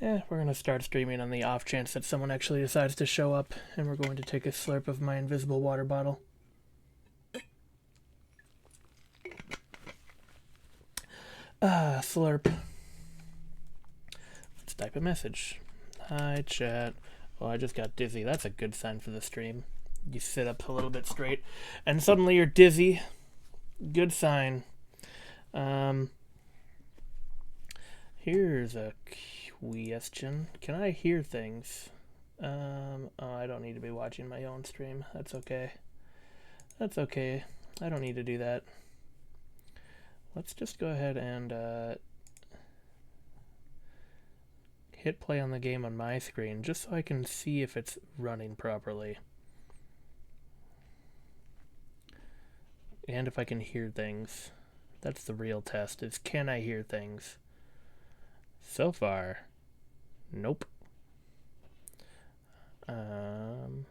We're going to start streaming on the off chance that someone actually decides to show up, and we're going to take a slurp of my invisible water bottle. Slurp. Let's type a message. Hi, chat. Oh, I just got dizzy. That's a good sign for the stream. You sit up a little bit straight, and suddenly you're dizzy. Good sign. Here's a question. Can I hear things? Oh, I don't need to be watching my own stream. That's okay. That's okay. I don't need to do that. Let's just go ahead and hit play on the game on my screen just so I can see if it's running properly. And if I can hear things. That's the real test, is can I hear things? So far, nope. But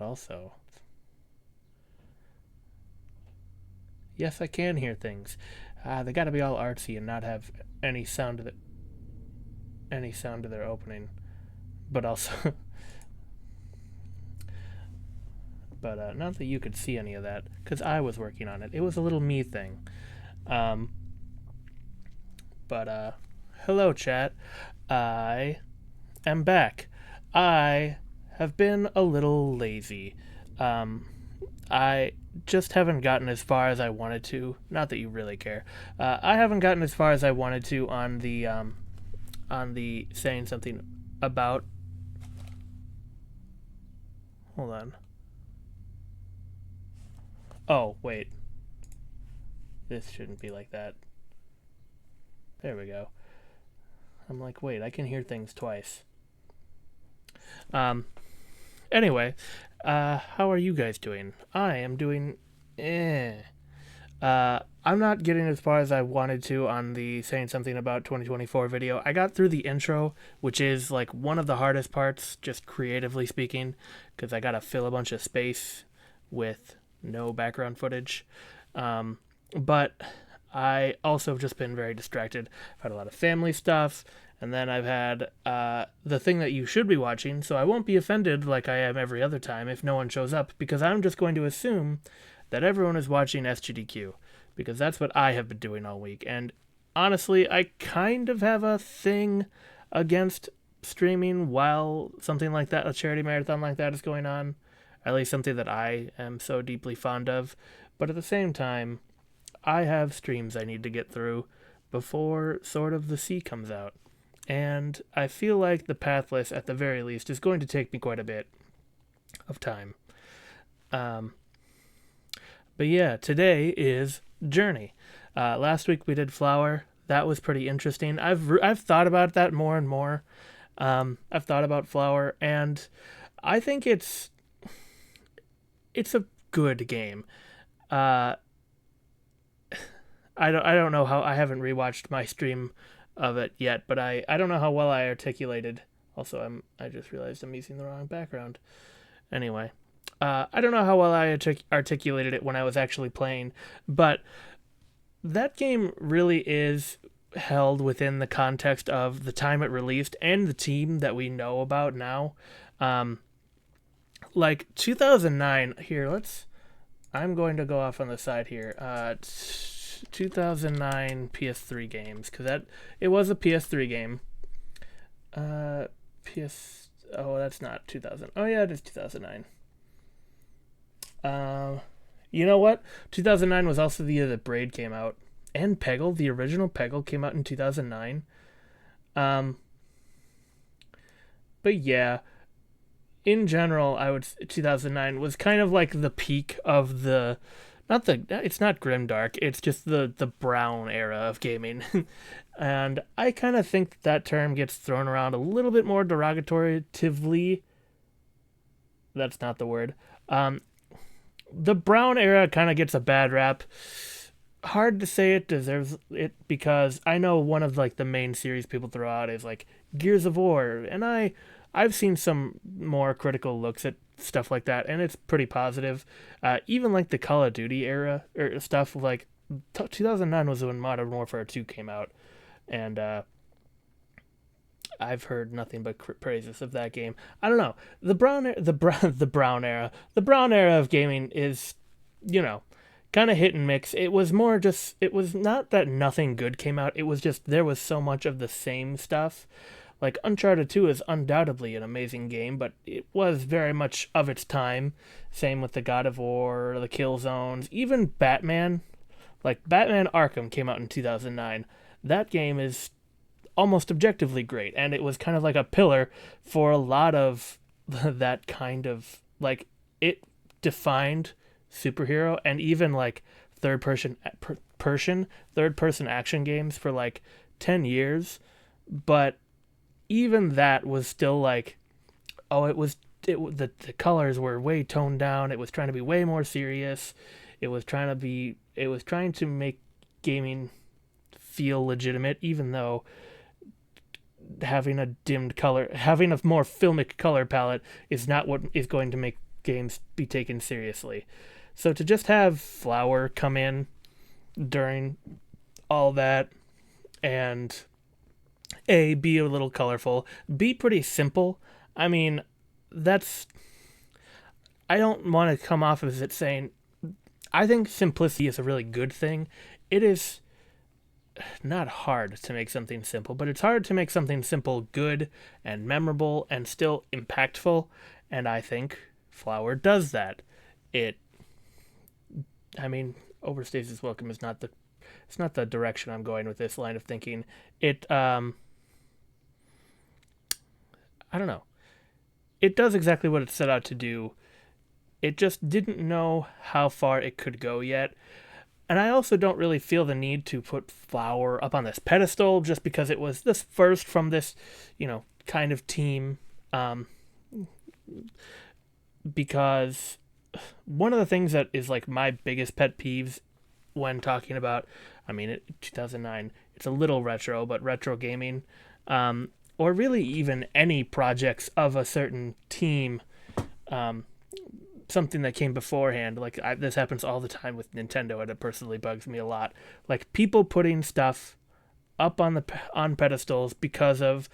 also, yes, I can hear things. They gotta be all artsy and not have any sound of their opening. But also, but not that you could see any of that, because I was working on it. It was a little me thing. Hello, chat. I am back. I have been a little lazy. I just haven't gotten as far as I wanted to. Not that you really care. I haven't gotten as far as I wanted to on the saying something about. Hold on. Oh, wait. This shouldn't be like that. There we go. I'm like, wait, I can hear things twice. Anyway, how are you guys doing? I am doing I'm not getting as far as I wanted to on the saying something about 2024 video. I got through the intro, which is like one of the hardest parts, just creatively speaking, because I gotta fill a bunch of space with no background footage. But I also have just been very distracted. I've had a lot of family stuff, and then I've had the thing that you should be watching, so I won't be offended like I am every other time if no one shows up, because I'm just going to assume that everyone is watching SGDQ, because that's what I have been doing all week. And honestly, I kind of have a thing against streaming while something like that, a charity marathon like that, is going on. At least something that I am so deeply fond of. But at the same time, I have streams I need to get through before Sword of the Sea comes out. And I feel like the Pathless, at the very least, is going to take me quite a bit of time. But yeah, today is Journey. Last week we did Flower. That was pretty interesting. I've thought about that more and more. I've thought about Flower, and I think it's a good game. I don't know how. I haven't rewatched my stream of it yet, but I don't know how well I articulated. Also, I just realized I'm using the wrong background. Anyway, I don't know how well I articulated it when I was actually playing, but that game really is held within the context of the time it released and the team that we know about now. Like 2009. Here, I'm going to go off on the side here. 2009 PS3 games, because it was a PS3 game. Oh, that's not 2000. Oh yeah, it is 2009. You know what? 2009 was also the year that Braid came out, and Peggle, the original Peggle, came out in 2009. But yeah, in general, 2009 was kind of like the peak of the. It's not grimdark, it's just the brown era of gaming. And I kind of think that term gets thrown around a little bit more derogatorily. That's not the word. The brown era kind of gets a bad rap. Hard to say it deserves it, because I know one of like the main series people throw out is like Gears of War, and I've seen some more critical looks at stuff like that, and it's pretty positive. Even like the Call of Duty era or stuff, like 2009 was when Modern Warfare 2 came out, and I've heard nothing but praises of that game. I don't know. The brown era of gaming is, you know, kind of hit and mix. It was more just it was not that nothing good came out. It was just there was so much of the same stuff. Like Uncharted 2 is undoubtedly an amazing game, but it was very much of its time. Same with the God of War, the Killzones, even Batman. Like Batman Arkham came out in 2009. That game is almost objectively great, and it was kind of like a pillar for a lot of that kind of like it defined superhero and even like third third person action games for like 10 years. But even that was still like, oh, the colors were way toned down. It was trying to be way more serious. It was trying to make gaming feel legitimate, even though having a more filmic color palette is not what is going to make games be taken seriously. So to just have Flower come in during all that and be a little colorful, be pretty simple. I mean, that's I don't want to come off as it saying I think simplicity is a really good thing. It is not hard to make something simple, but it's hard to make something simple good and memorable and still impactful, and I think Flower does that. It I mean, overstays its welcome is not the it's not the direction I'm going with this line of thinking. It I don't know. It does exactly what it set out to do. It just didn't know how far it could go yet. And I also don't really feel the need to put Flower up on this pedestal just because it was this first from this, kind of team. Because one of the things that is like my biggest pet peeves when talking about, 2009, it's a little retro, but retro gaming, or really even any projects of a certain team, something that came beforehand. Like this happens all the time with Nintendo, and it personally bugs me a lot. Like people putting stuff up on pedestals because of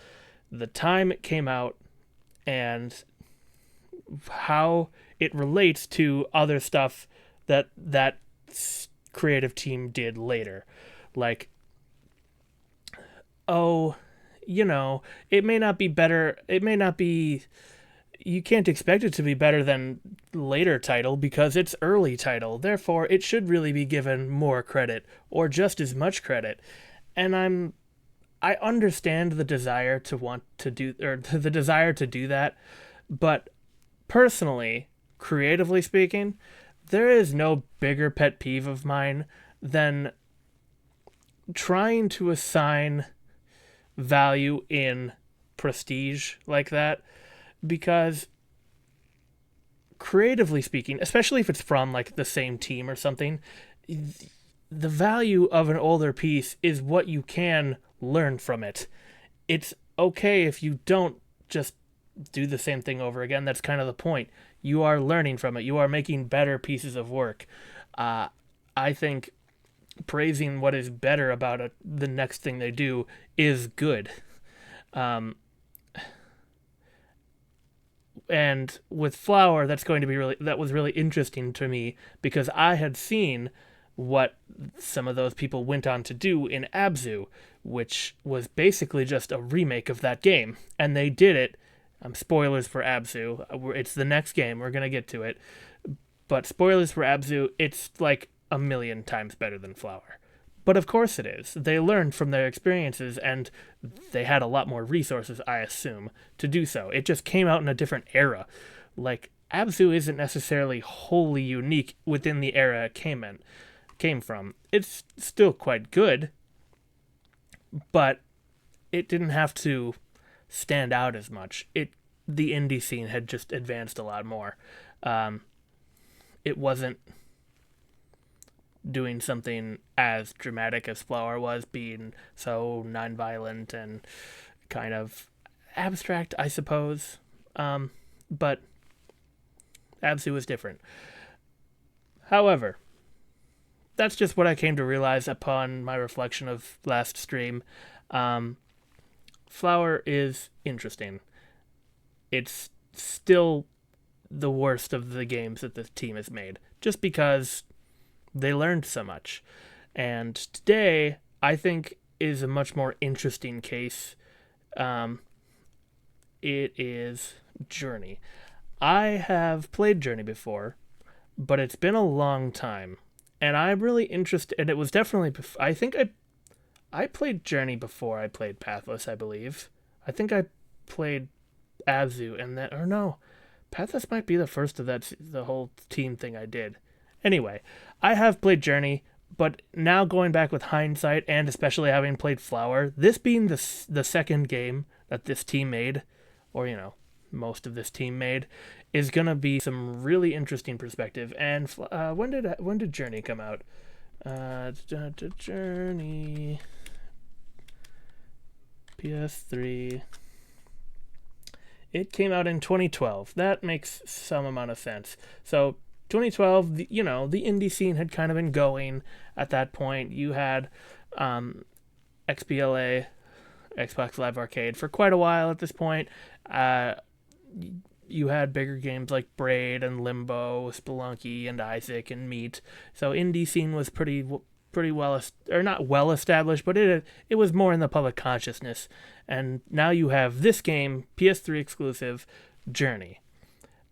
the time it came out and how it relates to other stuff that creative team did later. Like, oh, it may not be better. It may not be. You can't expect it to be better than later title because it's early title. Therefore, it should really be given more credit or just as much credit. And I understand the desire to want to do or the desire to do that, but personally, creatively speaking, there is no bigger pet peeve of mine than trying to assign value in prestige like that, because creatively speaking, especially if it's from like the same team or something, the value of an older piece is what you can learn from it. It's okay if you don't just do the same thing over again. That's kind of the point. You are learning from it. You are making better pieces of work. I think praising what is better about the next thing they do is good. And with Flower, that was really interesting to me because I had seen what some of those people went on to do in Abzu, which was basically just a remake of that game. And they did it. Spoilers for Abzu. It's the next game. We're going to get to it. But spoilers for Abzu, it's like a million times better than Flower. But of course it is. They learned from their experiences, and they had a lot more resources, I assume, to do so. It just came out in a different era. Like, Abzu isn't necessarily wholly unique within the era it came from. It's still quite good, but it didn't have to stand out as much. The indie scene had just advanced a lot more. It wasn't doing something as dramatic as Flower was, being so non-violent and kind of abstract, I suppose. But Abzu was different. However, that's just what I came to realize upon my reflection of last stream. Flower is interesting. It's still the worst of the games that this team has made, just because they learned so much. And today, I think, is a much more interesting case. It is Journey. I have played Journey before, but it's been a long time, and I'm really interested. And it was definitely, I think I played Journey before I played Pathless, I believe. I think I played Abzu, and then, or no, Pathless might be the first of the whole team thing I did. Anyway, I have played Journey, but now going back with hindsight, and especially having played Flower, this being the second game that this team made, or most of this team made, is gonna be some really interesting perspective. And when did Journey come out? Journey PS3. It came out in 2012. That makes some amount of sense. So 2012, the indie scene had kind of been going at that point. You had XBLA, Xbox Live Arcade, for quite a while at this point. You had bigger games like Braid and Limbo, Spelunky and Isaac and Meat. So indie scene was pretty well, or not well established, but it was more in the public consciousness. And now you have this game, PS3 exclusive, Journey.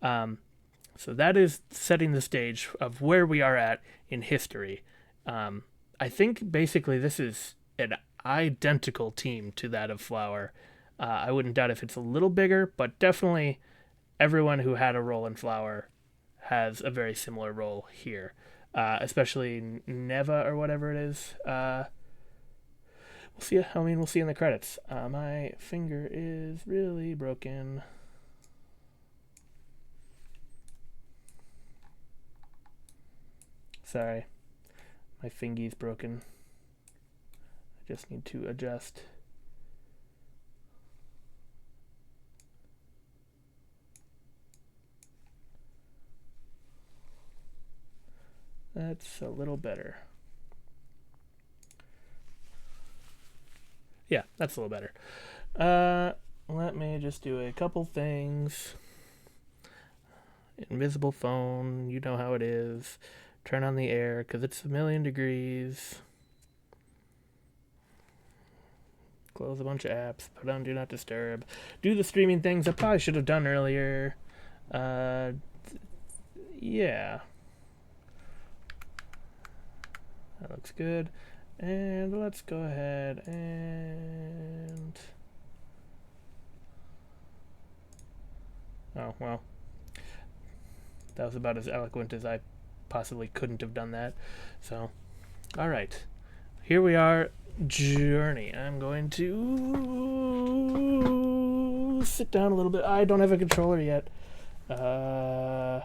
So that is setting the stage of where we are at in history. I think basically this is an identical team to that of Flower. I wouldn't doubt if it's a little bigger, but definitely everyone who had a role in Flower has a very similar role here. Especially Neva or whatever it is. We'll see. We'll see in the credits. My finger is really broken. Sorry, my fingy's broken. I just need to adjust. That's a little better. Yeah, that's a little better. Let me just do a couple things. Invisible phone, you know how it is. Turn on the air, because it's 1,000,000 degrees. Close a bunch of apps. Put on Do Not Disturb. Do the streaming things I probably should have done earlier. Yeah. That looks good. And let's go ahead and... Oh, well. That was about as eloquent as I possibly couldn't have done that. So, alright. Here we are, Journey. I'm going to sit down a little bit. I don't have a controller yet. There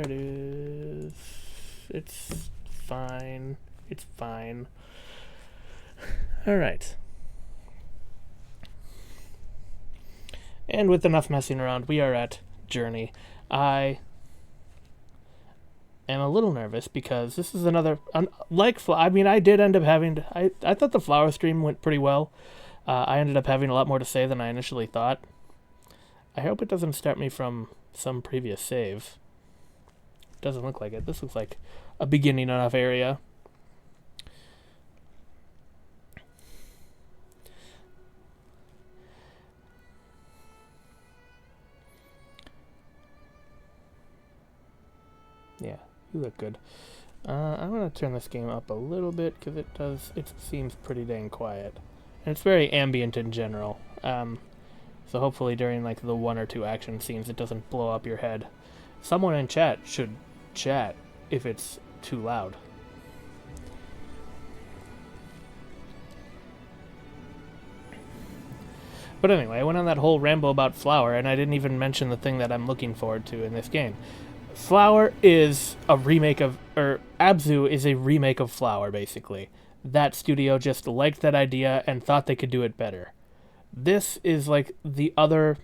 it is. It's fine. It's fine. Alright. And with enough messing around, we are at Journey. I am a little nervous because this is another... I did end up having... I thought the Flower stream went pretty well. I ended up having a lot more to say than I initially thought. I hope it doesn't start me from some previous save. Doesn't look like it. This looks like a beginning enough area. Yeah, you look good. I'm gonna turn this game up a little bit because it seems pretty dang quiet. And it's very ambient in general. So hopefully during like the 1 or 2 action scenes it doesn't blow up your head. Someone in chat should chat if it's too loud. But anyway, I went on that whole ramble about Flower, and I didn't even mention the thing that I'm looking forward to in this game. Flower is a remake of... Abzu is a remake of Flower, basically. That studio just liked that idea and thought they could do it better. This is like the other...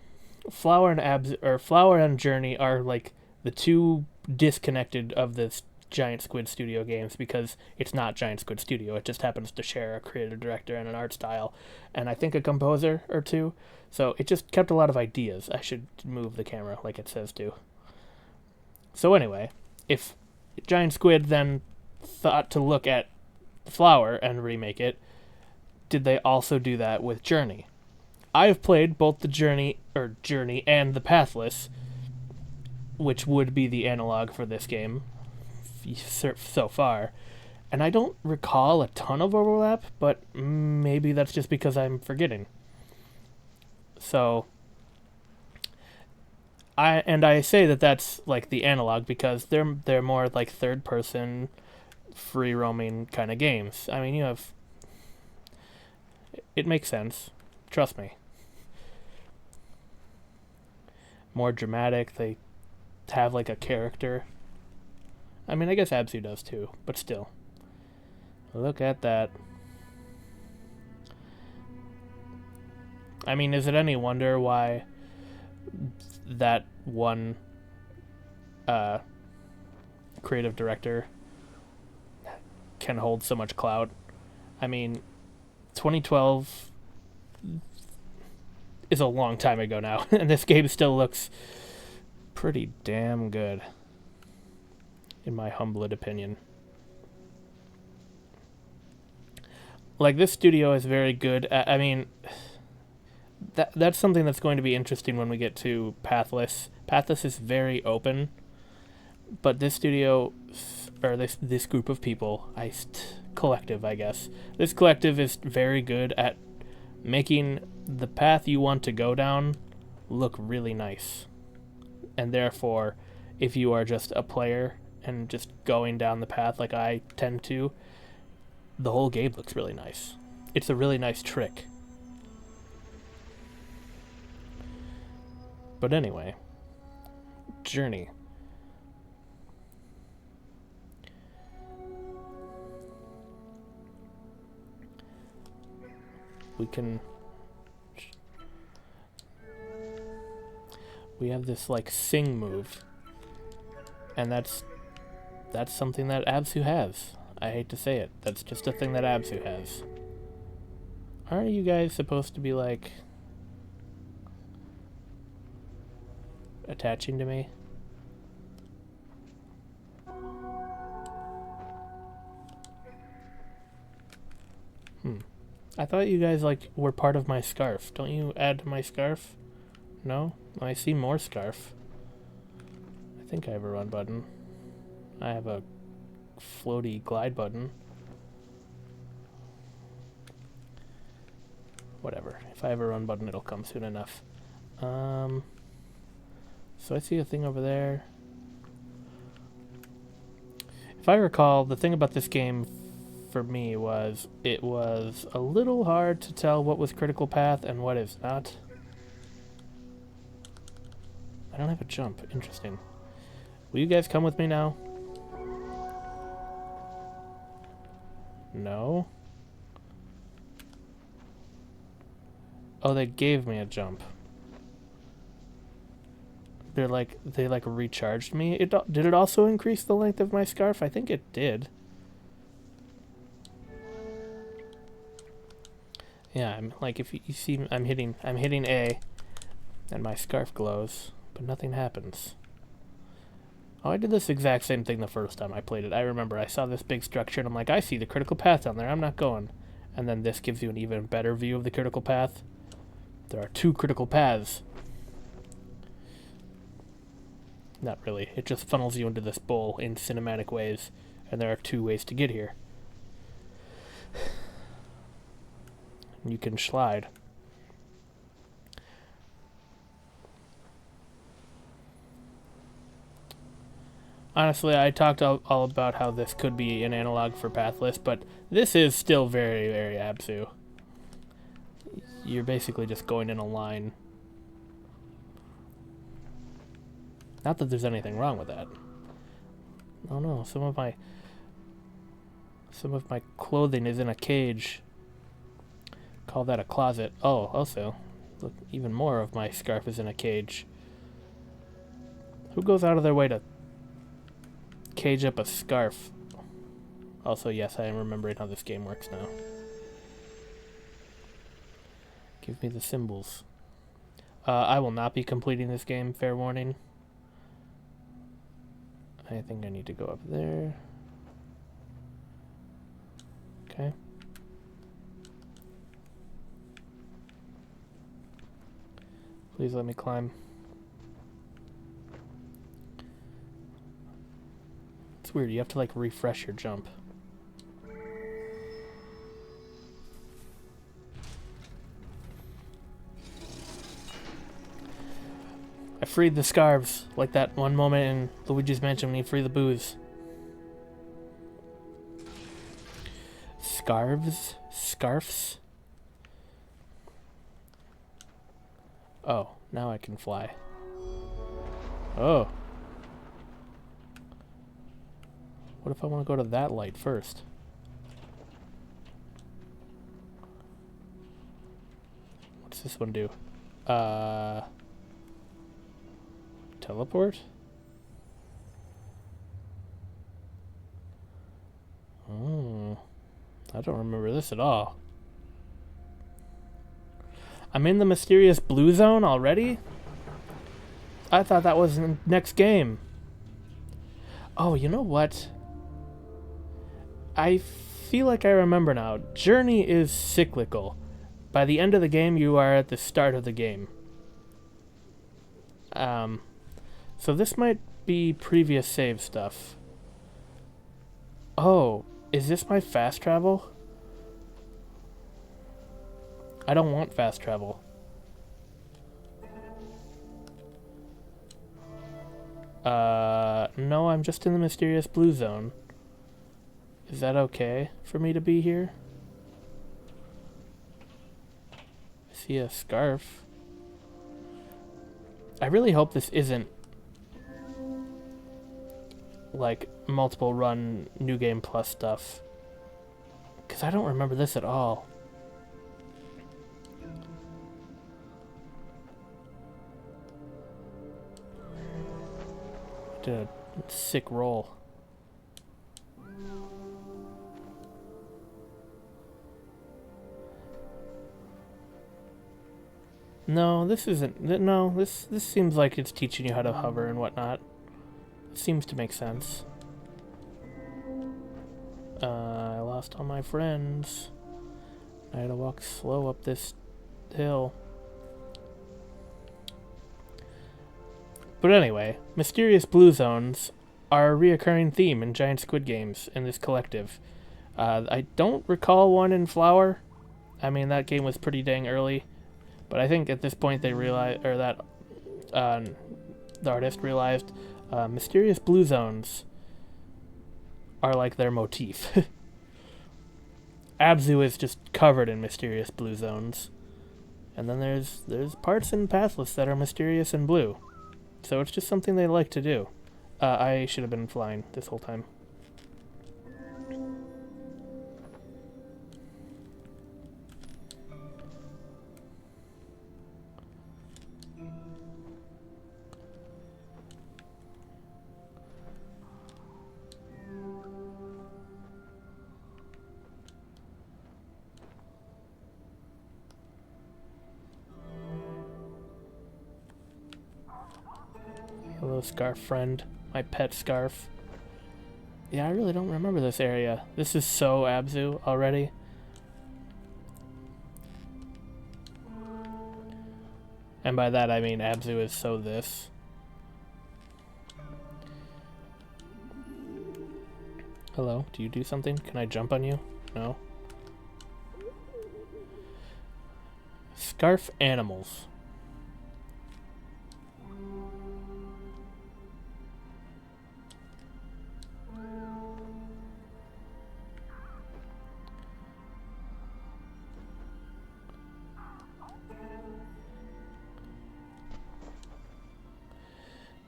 Flower and Journey are like the two disconnected of this Giant Squid Studio games because it's not Giant Squid Studio. It just happens to share a creative director and an art style, and I think a composer or two. So it just kept a lot of ideas. I should move the camera like it says to. So anyway, if Giant Squid then thought to look at Flower and remake it, did they also do that with Journey? I have played both the Journey and the Pathless, which would be the analog for this game so far, and I don't recall a ton of overlap, but maybe that's just because I'm forgetting. So I say that that's like the analog because they're more like third person free roaming kind of games. I mean, it makes sense. Trust me. More dramatic, they have like a character. I mean, I guess Absu does too, but still. Look at that. I mean, is it any wonder why that one creative director can hold so much clout? I mean, 2012 is a long time ago now, and this game still looks pretty damn good, in my humble opinion. Like, this studio is very good at, I mean, that's something that's going to be interesting when we get to Pathless. Pathless is very open, but this studio, or this group of people, collective, I guess. This collective is very good at making the path you want to go down look really nice. And therefore, if you are just a player and just going down the path like I tend to, the whole game looks really nice. It's a really nice trick. But anyway, Journey. We have this like sing move, and that's something that Absu has. I hate to say it, that's just a thing that Absu has. Aren't you guys supposed to be like attaching to me? I thought you guys like were part of my scarf. Don't you add to my scarf? No? I see more scarf. I think I have a run button. I have a floaty glide button. Whatever. If I have a run button, it'll come soon enough. So I see a thing over there. If I recall, the thing about this game for me was it was a little hard to tell what was critical path and what is not. I don't have a jump. Interesting. Will you guys come with me now? No? Oh, they gave me a jump. They recharged me. Did it also increase the length of my scarf? I think it did. Yeah, I'm like, if you see, I'm hitting A, and my scarf glows, but nothing happens. Oh, I did this exact same thing the first time I played it. I remember I saw this big structure, and I'm like, I see the critical path down there. I'm not going. And then this gives you an even better view of the critical path. There are 2 critical paths. Not really. It just funnels you into this bowl in cinematic ways, and there are 2 ways to get here. You can slide. Honestly, I talked all about how this could be an analog for Pathless, but this is still very, very Absu. You're basically just going in a line. Not that there's anything wrong with that. Oh no, some of my clothing is in a cage. Call that a closet. Oh, also, look, even more of my scarf is in a cage. Who goes out of their way to cage up a scarf. Also, yes, I am remembering how this game works now. Give me the symbols. I will not be completing this game, fair warning. I think I need to go up there. Okay. Please let me climb. It's weird, you have to like refresh your jump. I freed the scarves, like that one moment in Luigi's Mansion when you free the booze. Scarves? Scarfs? Oh, now I can fly. Oh. What if I want to go to that light first? What's this one do? Teleport? Oh, I don't remember this at all. I'm in the mysterious blue zone already? I thought that was the next game. Oh, you know what? I feel like I remember now. Journey is cyclical. By the end of the game, you are at the start of the game. So this might be previous save stuff. Oh, is this my fast travel? I don't want fast travel. No, I'm just in the mysterious blue zone. Is that okay for me to be here? I see a scarf. I really hope this isn't like multiple run New Game Plus stuff, because I don't remember this at all. Did a sick roll. No, this isn't. No, this seems like it's teaching you how to hover and whatnot. It seems to make sense. I lost all my friends. I had to walk slow up this hill. But anyway, mysterious blue zones are a reoccurring theme in Giant Squid games in this collective. I don't recall one in Flower. I mean, that game was pretty dang early. But I think at this point they realized, or that the artist realized, mysterious blue zones are like their motif. Abzu is just covered in mysterious blue zones. And then there's parts in Pathless that are mysterious and blue. So it's just something they like to do. I should have been flying this whole time. Hello, scarf friend. My pet scarf. Yeah, I really don't remember this area. This is so Abzu already. And by that I mean Abzu is so this. Hello, do you do something? Can I jump on you? No. Scarf animals.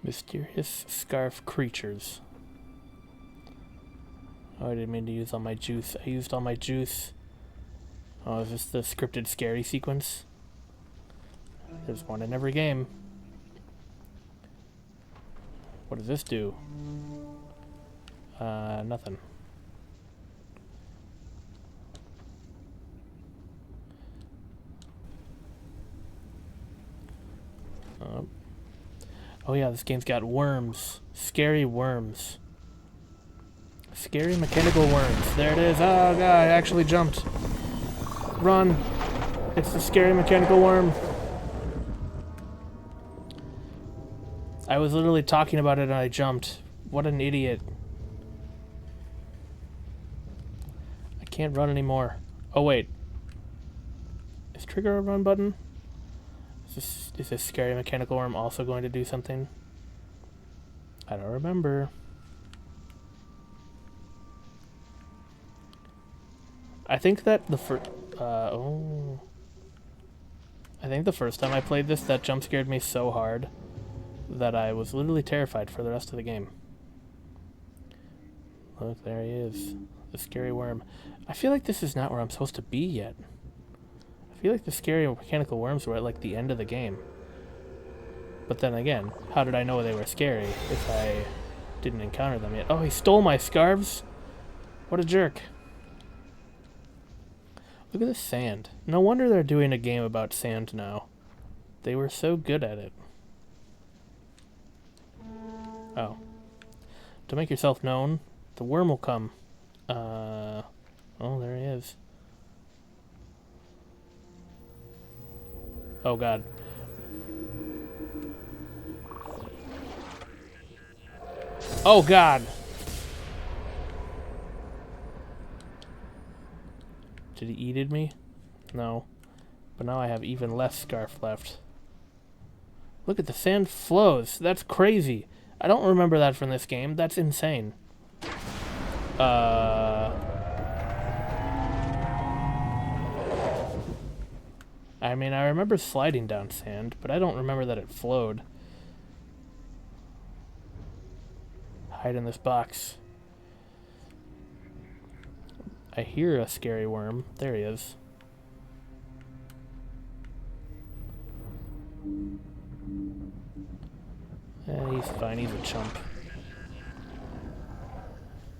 Mysterious scarf creatures. Oh, I didn't mean to use all my juice. I used all my juice. Oh, is this the scripted scary sequence? There's one in every game. What does this do? Nothing. Oh yeah, this game's got worms. Scary worms. Scary mechanical worms. There it is. Oh god, I actually jumped. Run. It's the scary mechanical worm. I was literally talking about it and I jumped. What an idiot. I can't run anymore. Oh wait. Is trigger a run button? Is this scary mechanical worm also going to do something? I don't remember. I think that the first... I think the first time I played this, that jump scared me so hard that I was literally terrified for the rest of the game. Look, there he is. The scary worm. I feel like this is not where I'm supposed to be yet. I feel like the scary mechanical worms were at, like, the end of the game. But then again, how did I know they were scary if I didn't encounter them yet? Oh, he stole my scarves? What a jerk. Look at the sand. No wonder they're doing a game about sand now. They were so good at it. Oh. To make yourself known, the worm will come. Oh, there he is. Oh, God. Oh, God! Did he eat me? No. But now I have even less scarf left. Look at the sand flows. That's crazy. I don't remember that from this game. That's insane. I mean, I remember sliding down sand, but I don't remember that it flowed. Hide in this box. I hear a scary worm. There he is. He's fine. He's a chump.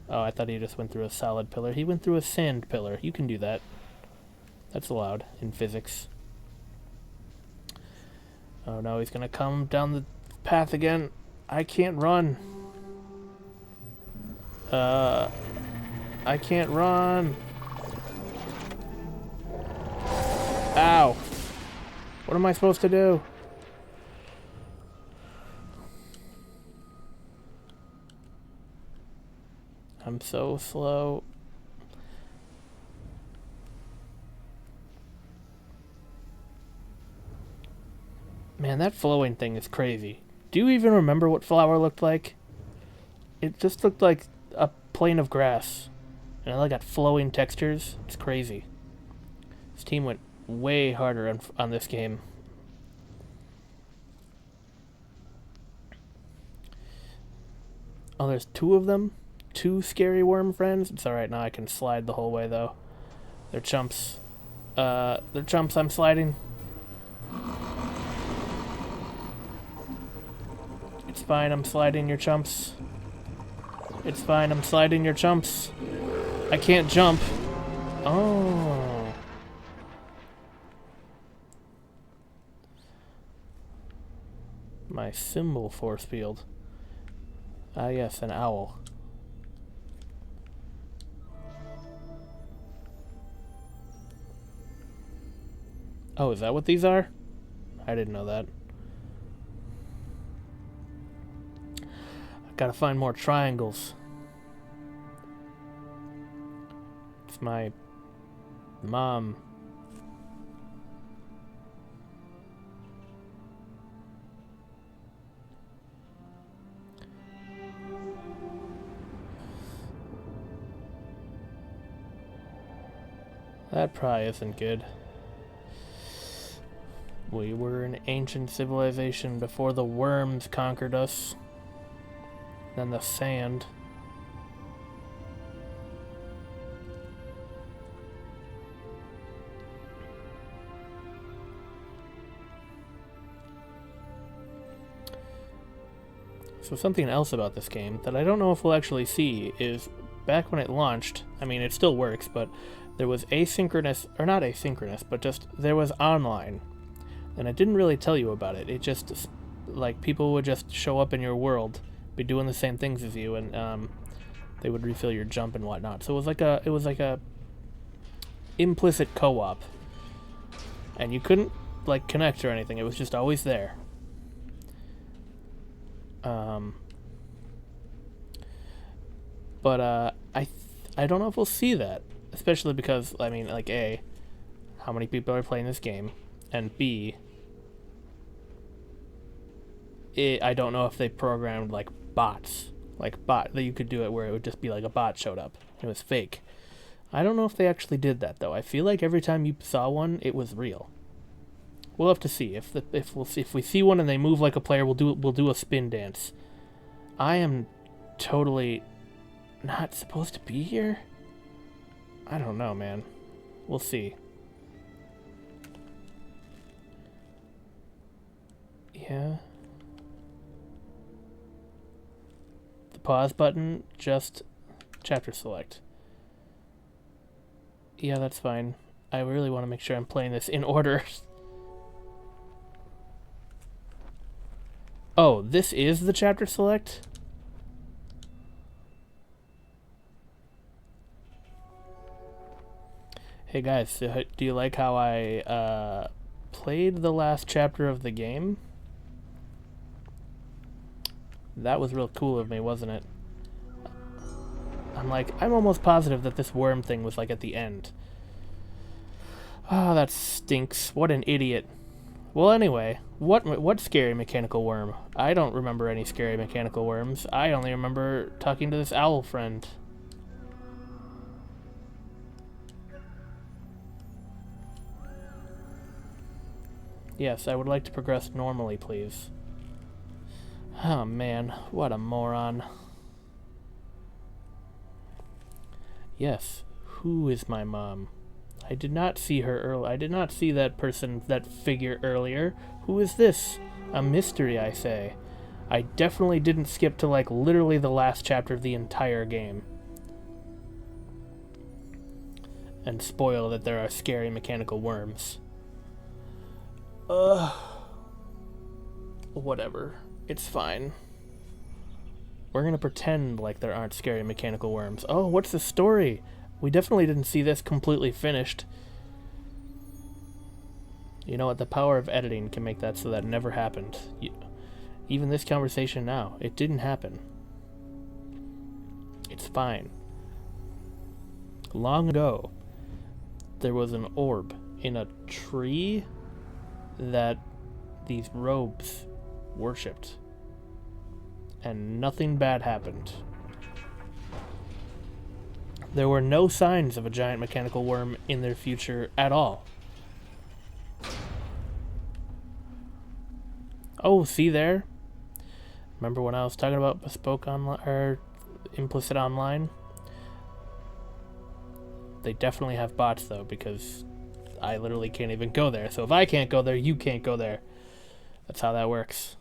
Oh, I thought he just went through a solid pillar. He went through a sand pillar. You can do that. That's allowed in physics. Oh no, he's gonna come down the path again. I can't run. I can't run. Ow. What am I supposed to do? I'm so slow. Man, that flowing thing is crazy. Do you even remember what flower looked like? It just looked like a plane of grass. And I got flowing textures. It's crazy. This team went way harder on this game. Oh, there's two of them? Two scary worm friends? It's alright, now I can slide the whole way, though. They're chumps. They're chumps, I'm sliding. It's fine, I'm sliding, your chumps. It's fine, I'm sliding, your chumps. I can't jump. Oh. My symbol force field. Ah, yes, an owl. Oh, is that what these are? I didn't know that. I've got to find more triangles. It's my mom. That probably isn't good. We were an ancient civilization before the worms conquered us. Then the sand. So something else about this game that I don't know if we'll actually see is back when it launched, I mean, it still works, but there was asynchronous, or not asynchronous, but just there was online. And it didn't really tell you about it. It just, like, people would just show up in your world, be doing the same things as you, and they would refill your jump and whatnot. So it was like a implicit co-op. And you couldn't, like, connect or anything. It was just always there. But I don't know if we'll see that, especially because, I mean, like, A, how many people are playing this game, and B, I don't know if they programmed, like, bots, that you could do it where it would just be like a bot showed up. It was fake. I don't know if they actually did that, though. I feel like every time you saw one, it was real. We'll have to see. If we see one and they move like a player, we'll do a spin dance. I am totally not supposed to be here? I don't know, man. We'll see. Yeah. The pause button, just chapter select. Yeah, that's fine. I really want to make sure I'm playing this in order. Oh, this is the chapter select? Hey guys, do you like how I played the last chapter of the game? That was real cool of me, wasn't it? I'm almost positive that this worm thing was like at the end. Oh, that stinks. What an idiot. Well, anyway, what scary mechanical worm? I don't remember any scary mechanical worms. I only remember talking to this owl friend. Yes, I would like to progress normally, please. Oh man, what a moron. Yes, who is my mom? I did not see her earlier. I did not see that person, that figure earlier. Who is this? A mystery, I say. I definitely didn't skip to, like, literally the last chapter of the entire game. And spoil that there are scary mechanical worms. Whatever. It's fine. We're gonna pretend like there aren't scary mechanical worms. Oh, what's the story? We definitely didn't see this completely finished. You know what? The power of editing can make that so that never happened. Even this conversation now, it didn't happen. It's fine. Long ago, there was an orb in a tree that these robes worshipped. And nothing bad happened. There were no signs of a giant mechanical worm in their future at all. Oh, see there? Remember when I was talking about bespoke online or implicit online? They definitely have bots though, because I literally can't even go there. So if I can't go there, you can't go there. That's how that works.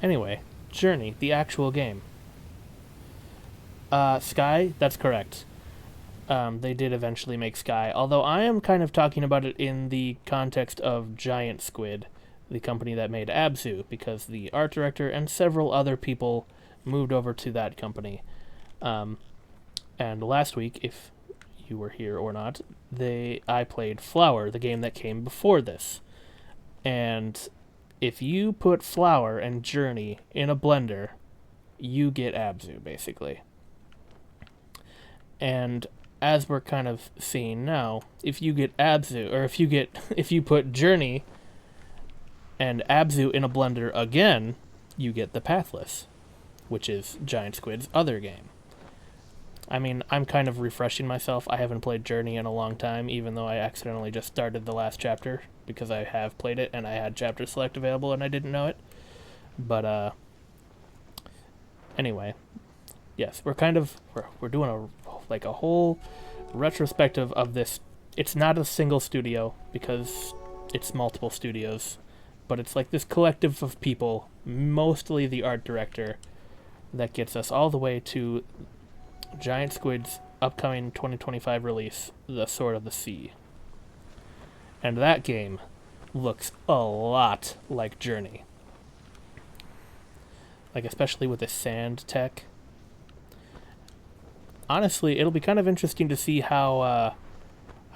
Anyway, Journey, the actual game. Sky, that's correct. They did eventually make Sky, although I am kind of talking about it in the context of Giant Squid, the company that made Abzu, because the art director and several other people moved over to that company. And last week, if you were here or not, I played Flower, the game that came before this. And if you put Flower and Journey in a blender, you get Abzu, basically. And as we're kind of seeing now, if you get Abzu, or if you put Journey and Abzu in a blender again, you get the Pathless, which is Giant Squid's other game. I mean, I'm kind of refreshing myself. I haven't played Journey in a long time, even though I accidentally just started the last chapter, because I have played it and I had chapter select available and I didn't know it. But, anyway, yes, we're doing a whole retrospective of this. It's not a single studio, because it's multiple studios, but it's like this collective of people, mostly the art director, that gets us all the way to Giant Squid's upcoming 2025 release, The Sword of the Sea. And that game looks a lot like Journey. Like, especially with the sand tech. Honestly, it'll be kind of interesting to see how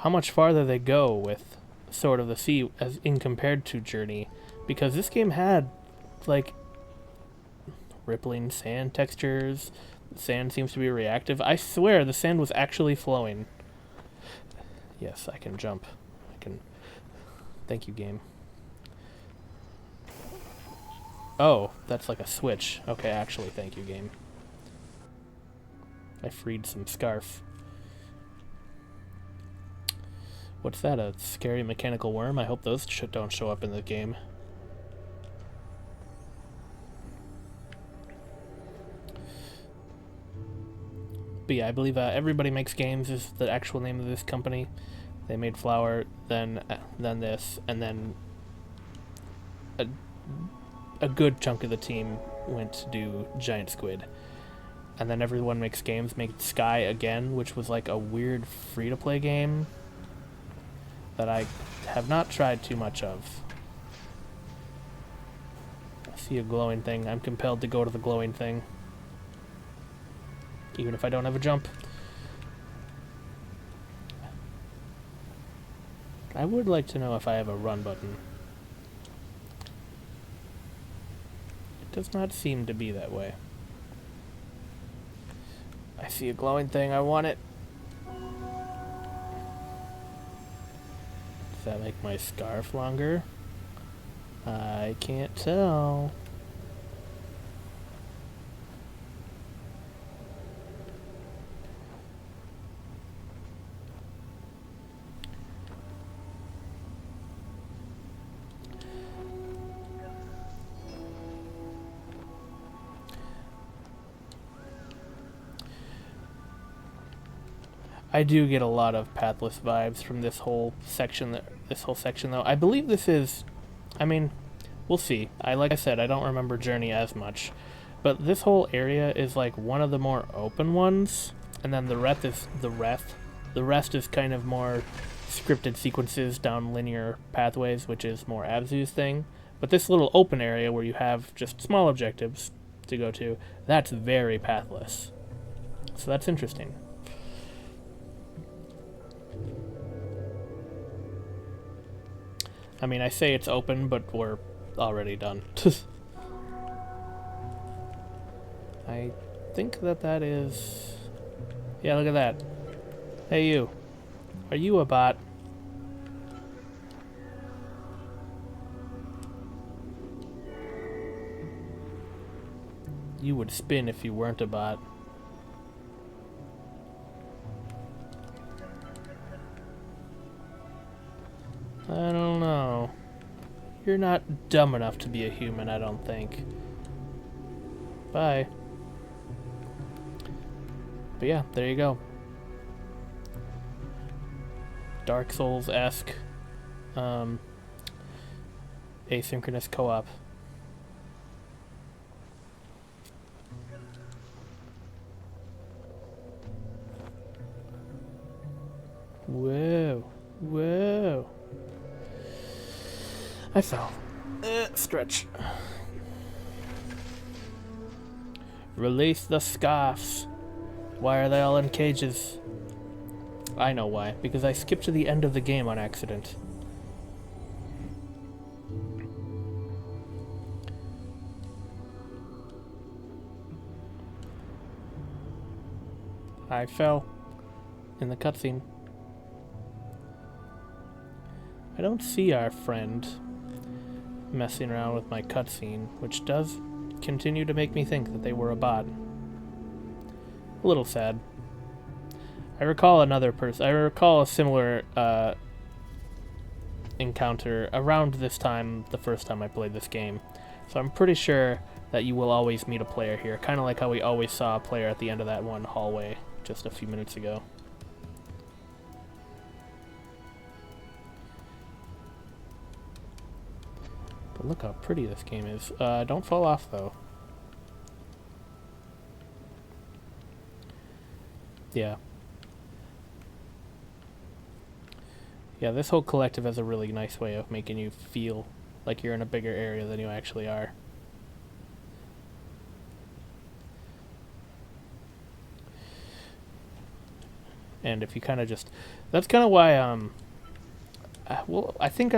much farther they go with Sword of the Sea as in compared to Journey, because this game had like rippling sand textures. The sand seems to be reactive. I swear the sand was actually flowing. Yes, I can jump. I can. Thank you, game. Oh, that's like a switch. Okay, actually, thank you, game. I freed some scarf. What's that, a scary mechanical worm? I hope those don't show up in the game. But yeah, I believe Everybody Makes Games is the actual name of this company. They made Flower, then this, and then a good chunk of the team went to do Giant Squid. And then Everyone Makes Games made Sky again, which was like a weird free-to-play game that I have not tried too much of. I see a glowing thing. I'm compelled to go to the glowing thing, even if I don't have a jump. I would like to know if I have a run button. It does not seem to be that way. I see a glowing thing. I want it. Does that make my scarf longer? I can't tell. I do get a lot of Pathless vibes from this whole section. Though I believe this is, I mean, we'll see. Like I said, I don't remember Journey as much, but this whole area is like one of the more open ones, and then the rest is kind of more scripted sequences down linear pathways, which is more Abzu's thing. But this little open area where you have just small objectives to go to, that's very Pathless. So that's interesting. I mean, I say it's open, but we're already done. I think that is... Yeah, look at that. Hey, you. Are you a bot? You would spin if you weren't a bot. I don't know. You're not dumb enough to be a human, I don't think. Bye. But yeah, there you go. Dark Souls-esque asynchronous co-op. Whoa. Whoa. I fell. Stretch. Release the scarfs. Why are they all in cages? I know why. Because I skipped to the end of the game on accident. I fell in the cutscene. I don't see our friend messing around with my cutscene, which does continue to make me think that they were a bot. A little sad. I recall a similar encounter around this time, the first time I played this game. So I'm pretty sure that you will always meet a player here, kind of like how we always saw a player at the end of that one hallway just a few minutes ago. But look how pretty this game is. Don't fall off, though. Yeah. Yeah, this whole collective has a really nice way of making you feel like you're in a bigger area than you actually are. And if you kind of just... That's kind of why, well, I think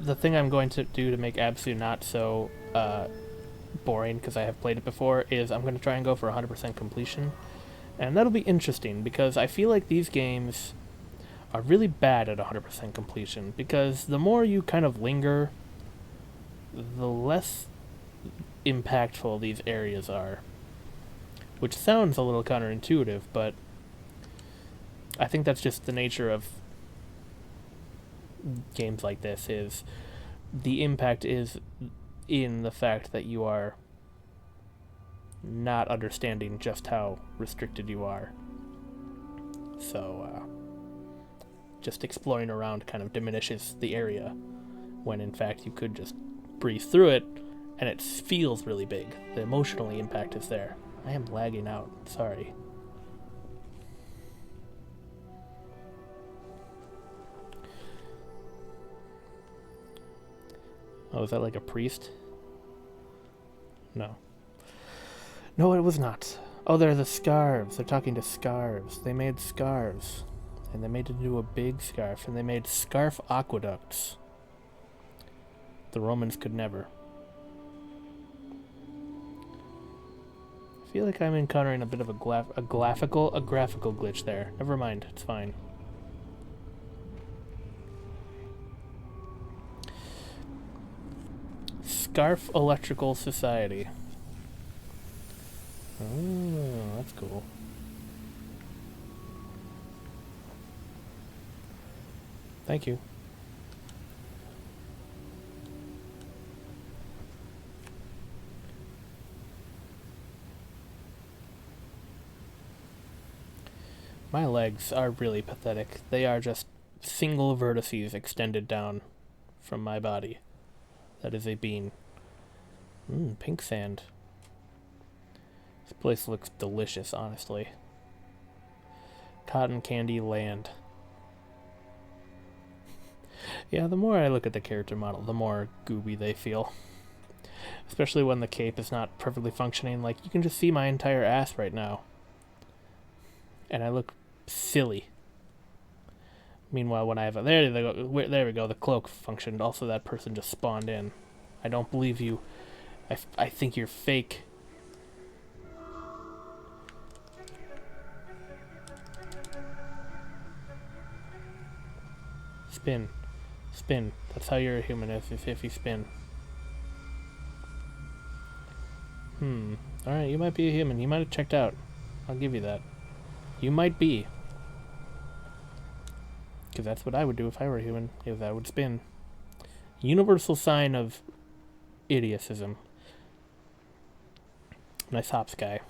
the thing I'm going to do to make Absu not so boring, because I have played it before, is I'm going to try and go for 100% completion. And that'll be interesting, because I feel like these games are really bad at 100% completion, because the more you kind of linger, the less impactful these areas are. Which sounds a little counterintuitive, but I think that's just the nature of games like this, is the impact is in the fact that you are not understanding just how restricted you are. So, just exploring around kind of diminishes the area, when in fact you could just breeze through it, and it feels really big. The emotional impact is there. I am lagging out, sorry. Oh, is that like a priest? No. No, it was not. Oh, they're the scarves. They're talking to scarves. They made scarves. And they made it into a big scarf. And they made scarf aqueducts. The Romans could never. I feel like I'm encountering a bit of a graphical glitch there. Never mind, it's fine. Scarf Electrical Society. Oh, that's cool. Thank you. My legs are really pathetic. They are just single vertices extended down from my body. That is a bean. Pink sand. This place looks delicious, honestly. Cotton Candy Land. Yeah, the more I look at the character model, the more gooby they feel. Especially when the cape is not perfectly functioning. Like, you can just see my entire ass right now. And I look silly. Meanwhile, when I have a... There we go, the cloak functioned. Also, that person just spawned in. I don't believe you. I think you're fake. Spin. Spin. That's how you're a human, if you spin. Alright, you might be a human. You might have checked out. I'll give you that. You might be. Because that's what I would do if I were a human, is I would spin. Universal sign of idiotism. Nice hops, guy.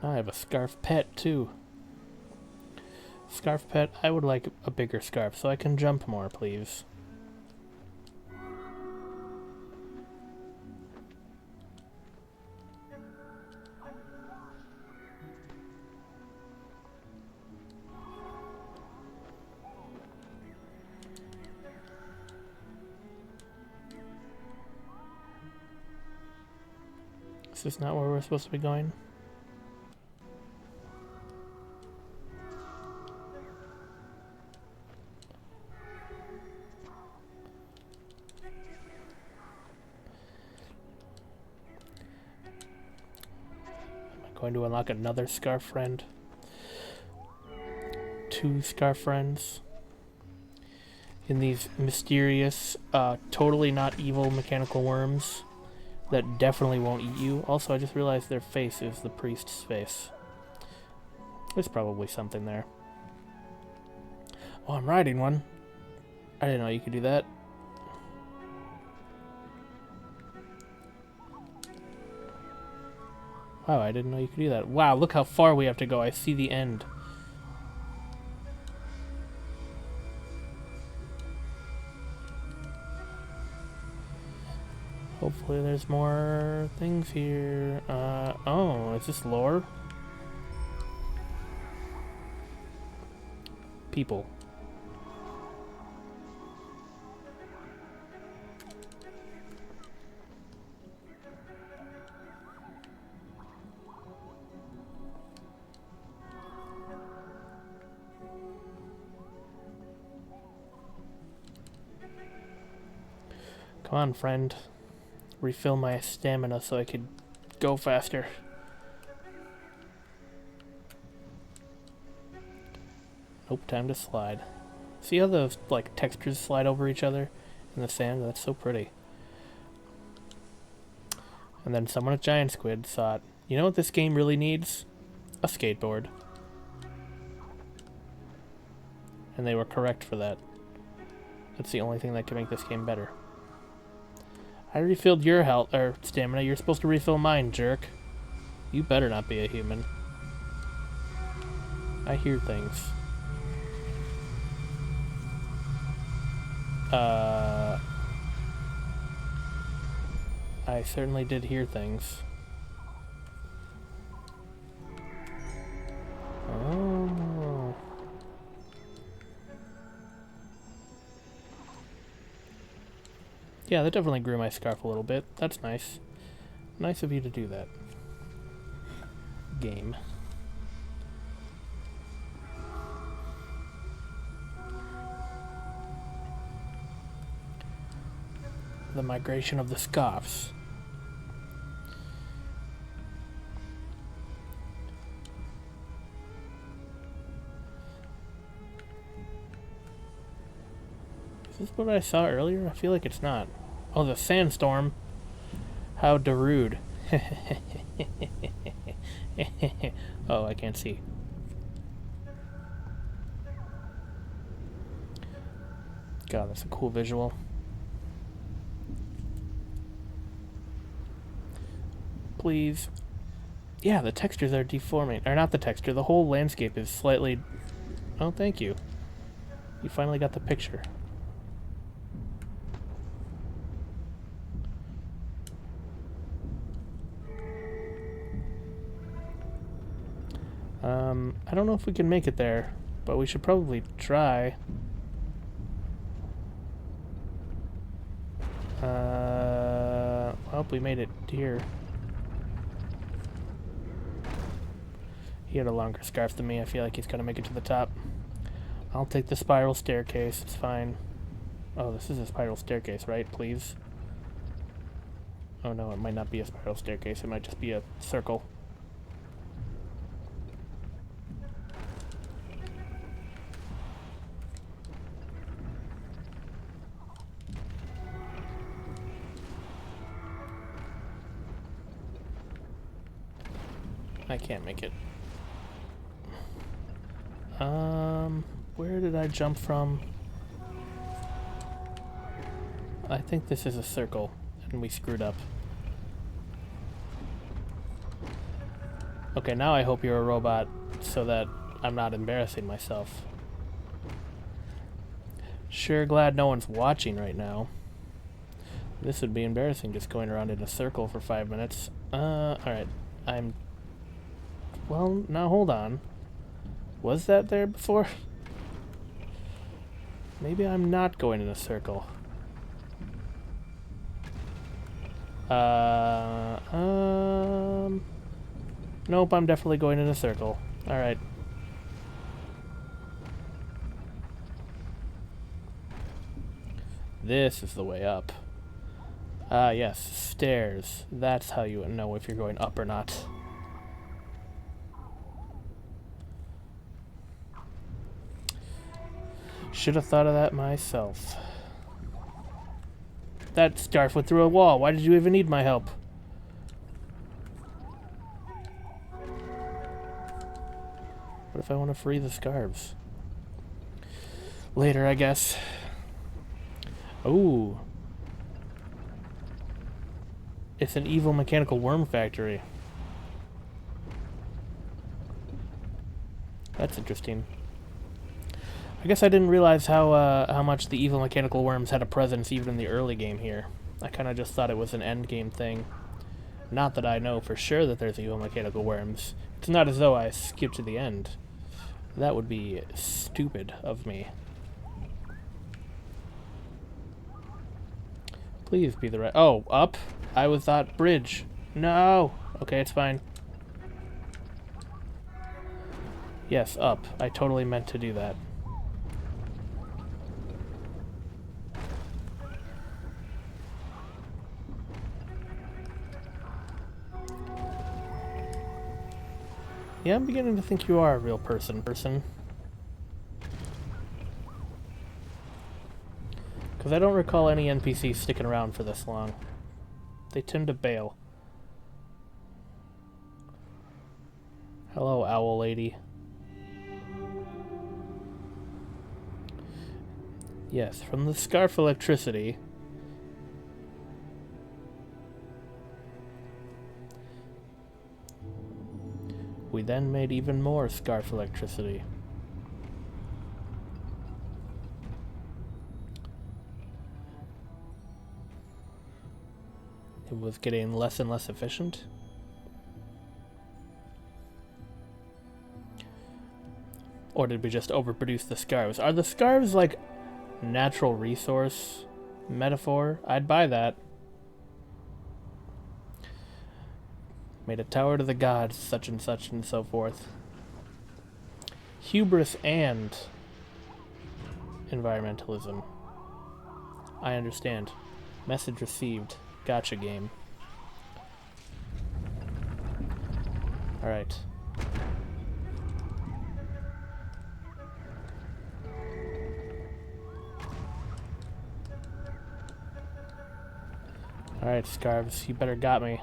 I have a scarf pet, too. Scarf pet, I would like a bigger scarf so I can jump more, please. Is this not where we're supposed to be going? Going to unlock another scarf friend. 2 scarf friends. In these mysterious, totally not evil mechanical worms that definitely won't eat you. Also, I just realized their face is the priest's face. There's probably something there. Oh, I'm riding one. I didn't know you could do that. Wow, I didn't know you could do that. Wow, look how far we have to go. I see the end. Hopefully there's more things here. Oh, is this lore? People. Come on, friend. Refill my stamina so I could go faster. Nope, time to slide. See how those like textures slide over each other in the sand? That's so pretty. And then someone at Giant Squid thought, you know what this game really needs? A skateboard. And they were correct for that. That's the only thing that can make this game better. I refilled your health or stamina. You're supposed to refill mine, jerk. You better not be a human. I hear things. I certainly did hear things. Oh. Yeah, that definitely grew my scarf a little bit. That's nice. Nice of you to do that. Game. The migration of the scarfs. Is this what I saw earlier? I feel like it's not. Oh, the sandstorm. How darude. Oh, I can't see. God, that's a cool visual. Please. Yeah, the textures are deforming. Or not the texture, the whole landscape is slightly... Oh, thank you. You finally got the picture. I don't know if we can make it there, but we should probably try. Well, we made it here. He had a longer scarf than me. I feel like he's gonna make it to the top. I'll take the spiral staircase. It's fine. Oh, this is a spiral staircase, right? Please. Oh no, it might not be a spiral staircase. It might just be a circle. I can't make it. Where did I jump from? I think this is a circle, and we screwed up. Okay, now I hope you're a robot so that I'm not embarrassing myself. Sure glad no one's watching right now. This would be embarrassing, just going around in a circle for 5 minutes. Alright. Well, now hold on. Was that there before? Maybe I'm not going in a circle. Nope, I'm definitely going in a circle. Alright. This is the way up. Ah, yes, stairs. That's how you know if you're going up or not. Should have thought of that myself. That scarf went through a wall. Why did you even need my help? What if I want to free the scarves? Later, I guess. Ooh. It's an evil mechanical worm factory. That's interesting. I guess I didn't realize how much the evil mechanical worms had a presence even in the early game here. I kind of just thought it was an end game thing. Not that I know for sure that there's evil mechanical worms. It's not as though I skipped to the end. That would be stupid of me. Please be the right... Oh, up? I was thought bridge. No! Okay, it's fine. Yes, up. I totally meant to do that. Yeah, I'm beginning to think you are a real person. Because I don't recall any NPCs sticking around for this long. They tend to bail. Hello, owl lady. Yes, from the scarf electricity. We then made even more scarf electricity. It was getting less and less efficient. Or did we just overproduce the scarves? Are the scarves like natural resource metaphor? I'd buy that. Made a tower to the gods, such and so forth. Hubris and environmentalism. I understand. Message received. Gotcha, game. Alright. Alright, scarves, you better got me.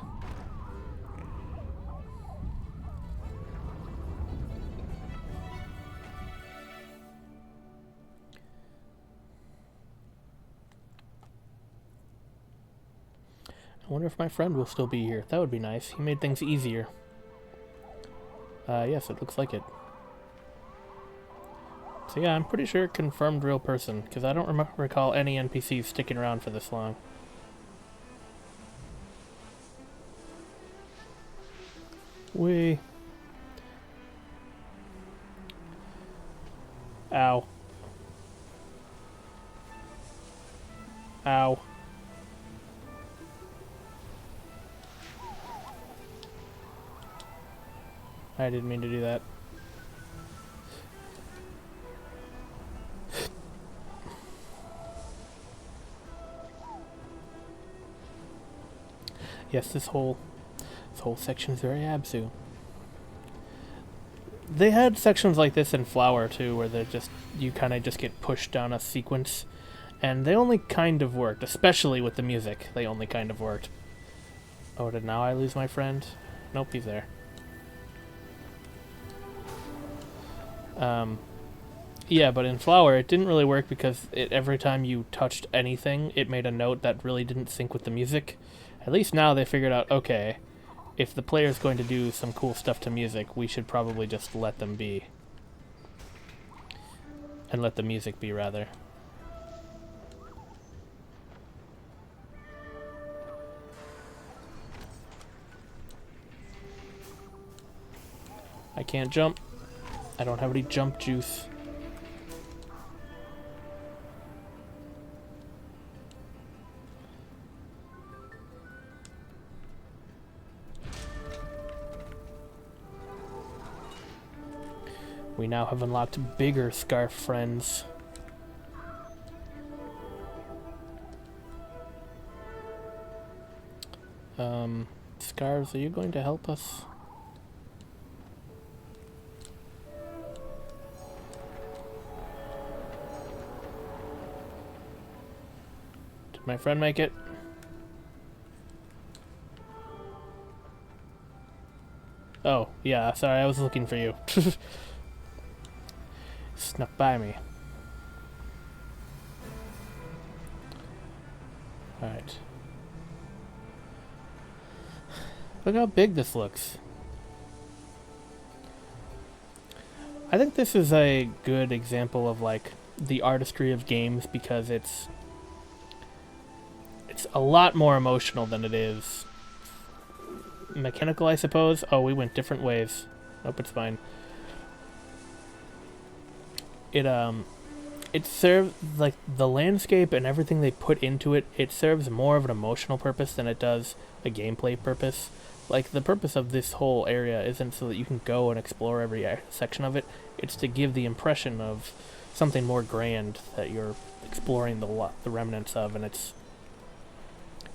I wonder if my friend will still be here. That would be nice. He made things easier. Yes, it looks like it. So yeah, I'm pretty sure confirmed real person, because I don't recall any NPCs sticking around for this long. Wee. Ow. Ow. I didn't mean to do that. Yes, this whole section is very Absu. They had sections like this in Flower too, where you kind of just get pushed down a sequence, and they only kind of worked, especially with the music. They only kind of worked. Oh, did now I lose my friend? Nope, he's there. Yeah, but in Flower, it didn't really work because every time you touched anything, it made a note that really didn't sync with the music. At least now they figured out, okay, if the player's going to do some cool stuff to music, we should probably just let them be. And let the music be, rather. I can't jump. I don't have any jump juice. We now have unlocked bigger scarf friends. Scarves, are you going to help us? Did my friend make it? Oh, yeah, sorry, I was looking for you. Snuck by me. Alright. Look how big this looks. I think this is a good example of like the artistry of games because it's a lot more emotional than it is mechanical, I suppose. Oh, we went different ways. Nope, it's fine. It serves, like, the landscape and everything they put into it, it serves more of an emotional purpose than it does a gameplay purpose. Like, the purpose of this whole area isn't so that you can go and explore every section of it. It's to give the impression of something more grand that you're exploring the remnants of, and it's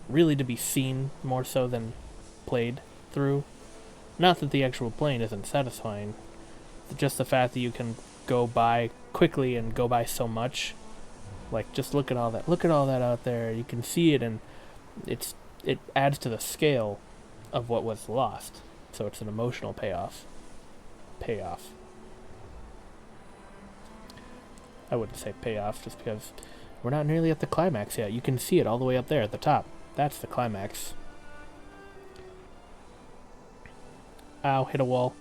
really to be seen more so than played through. Not that the actual playing isn't satisfying, just the fact that you can go by quickly and go by so much. Like, just look at all that out there. You can see it, and it adds to the scale of what was lost. So it's an emotional payoff. I wouldn't say payoff just because we're not nearly at the climax yet. You can see it all the way up there at the top. That's the climax. Ow, hit a wall.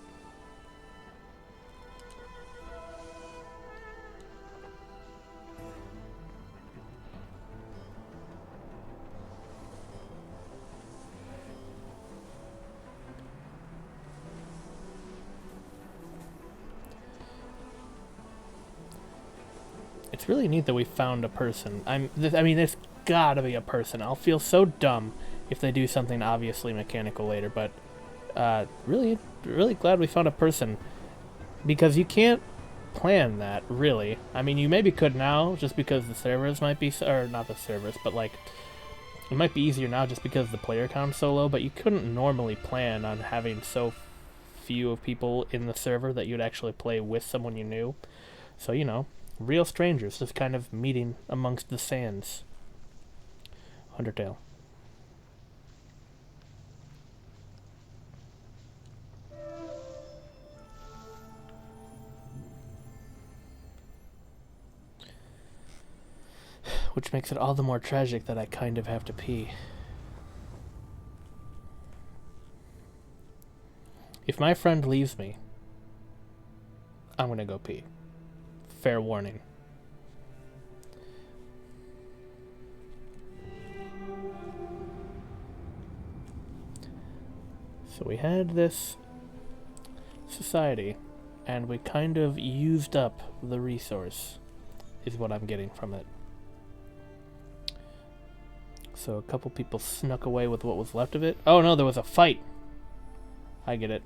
It's really neat that we found a person. I mean, there's gotta be a person. I'll feel so dumb if they do something obviously mechanical later, but really, really glad we found a person. Because you can't plan that, really. I mean, you maybe could now, just because the servers might be, or not the servers, but like, it might be easier now just because the player count's so low, but you couldn't normally plan on having so few of people in the server that you'd actually play with someone you knew. So, you know, real strangers just kind of meeting amongst the sands. Undertale. Which makes it all the more tragic that I kind of have to pee. If my friend leaves me, I'm gonna go pee. Fair warning. So we had this society, and we kind of used up the resource, is what I'm getting from it. So a couple people snuck away with what was left of it. Oh no, there was a fight! I get it.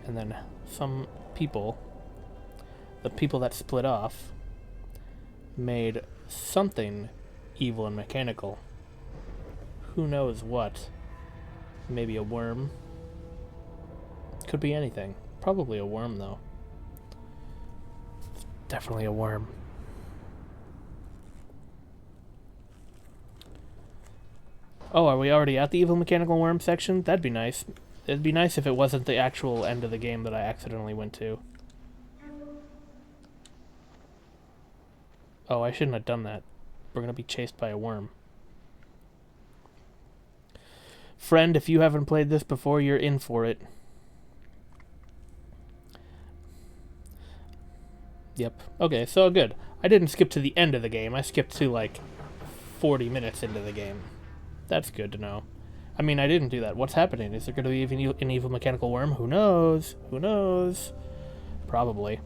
And then some people, the people that split off, made something evil and mechanical. Who knows what? Maybe a worm? Could be anything. Probably a worm, though. It's definitely a worm. Oh, are we already at the evil mechanical worm section? That'd be nice. It'd be nice if it wasn't the actual end of the game that I accidentally went to. Oh, I shouldn't have done that. We're gonna be chased by a worm. Friend, if you haven't played this before, you're in for it. Yep. Okay, so good. I didn't skip to the end of the game. I skipped to, like, 40 minutes into the game. That's good to know. I mean, I didn't do that. What's happening? Is there going to be even an evil mechanical worm? Who knows? Who knows? Probably.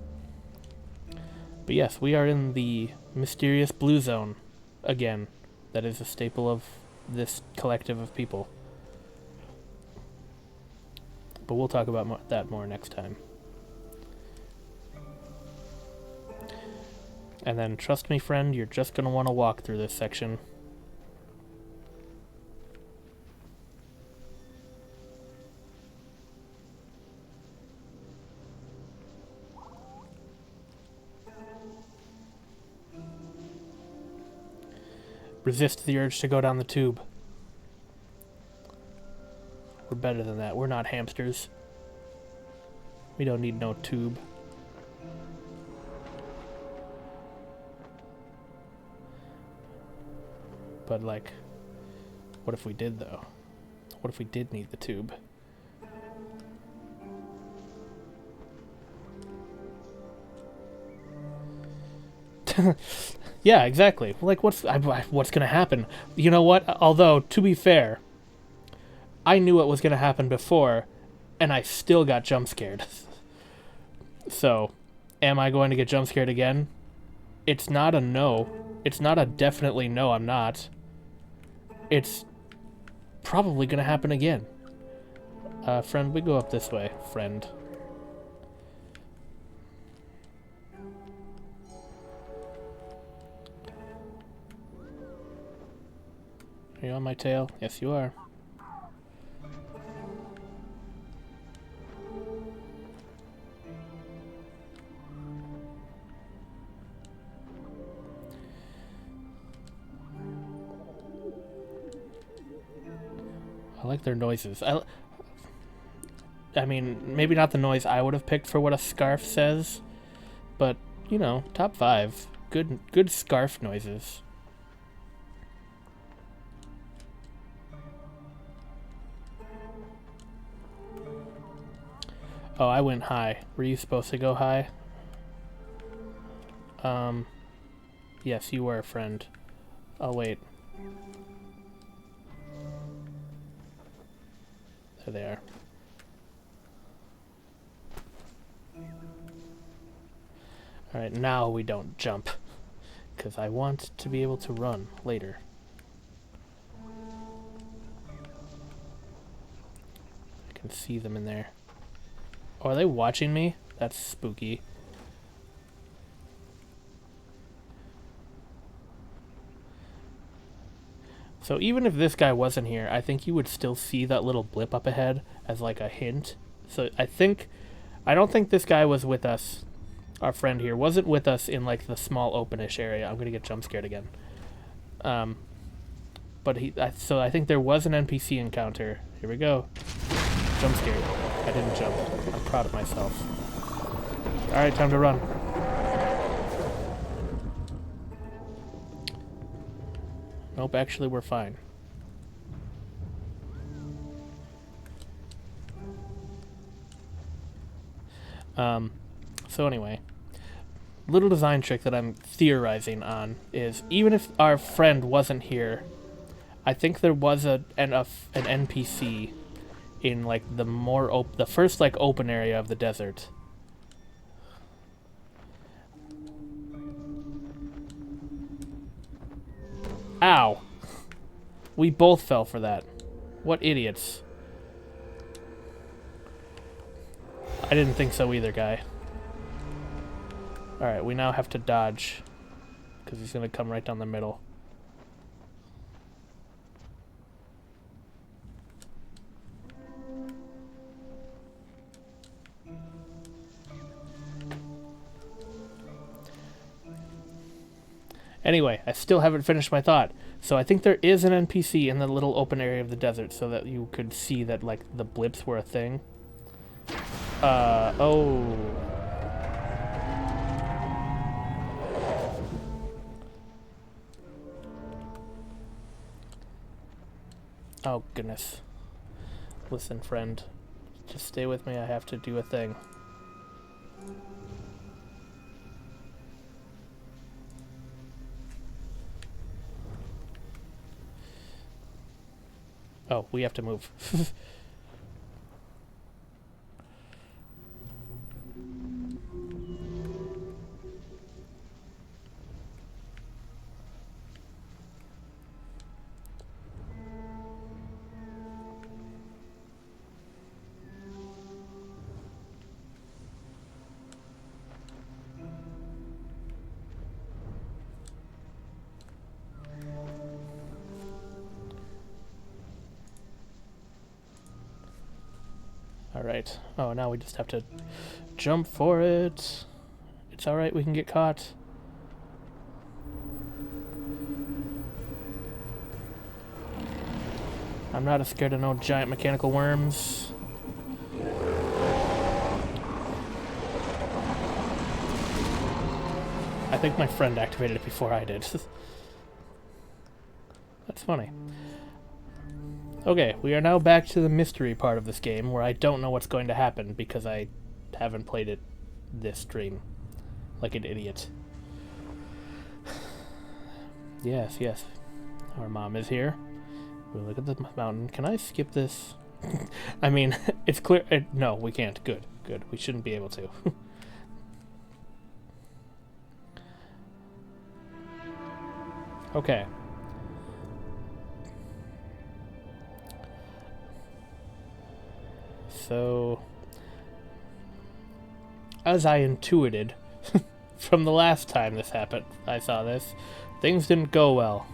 But yes, we are in the mysterious blue zone again. That is a staple of this collective of people. But we'll talk about that more next time. And then, trust me, friend, you're just going to want to walk through this section. Resist the urge to go down the tube. We're better than that. We're not hamsters. We don't need no tube. But, like, what if we did, though? What if we did need the tube? Yeah, exactly. Like, what's gonna happen? You know what? Although, to be fair, I knew what was gonna happen before, and I still got jump scared. So, am I going to get jump scared again? It's not a no. It's not a definitely no, I'm not. It's probably gonna happen again. Friend, we go up this way, friend. Are you on my tail? Yes, you are. I like their noises. I mean, maybe not the noise I would have picked for what a scarf says, but, you know, top 5. Good scarf noises. Oh, I went high. Were you supposed to go high? Yes, you were, friend. Oh, wait. There they are. Alright, now we don't jump. Because I want to be able to run later. I can see them in there. Oh, are they watching me? That's spooky. So even if this guy wasn't here, I think you would still see that little blip up ahead as like a hint. So I don't think this guy was with us. Our friend here wasn't with us in like the small openish area. I'm gonna get jump scared again. But so I think there was an NPC encounter. Here we go. Jump scared. I didn't jump. I'm proud of myself. All right, time to run. Nope, actually we're fine. So anyway, little design trick that I'm theorizing on is even if our friend wasn't here, I think there was an NPC in like the first like open area of the desert. Ow! We both fell for that. What idiots. I didn't think so either, guy. Alright, we now have to dodge. Because he's going to come right down the middle. Anyway, I still haven't finished my thought. So I think there is an NPC in the little open area of the desert so that you could see that, like, the blips were a thing. Oh. Oh, goodness. Listen, friend. Just stay with me. I have to do a thing. Oh, we have to move. Alright. Oh, now we just have to jump for it. It's alright, we can get caught. I'm not as scared of no giant mechanical worms. I think my friend activated it before I did. That's funny. Okay, we are now back to the mystery part of this game, where I don't know what's going to happen because I haven't played it this stream. Like an idiot. Yes, yes. Our mom is here. We look at the mountain. Can I skip this? I mean, it's clear. No, we can't. Good, good. We shouldn't be able to. Okay. So, as I intuited from the last time this happened, I saw this, things didn't go well.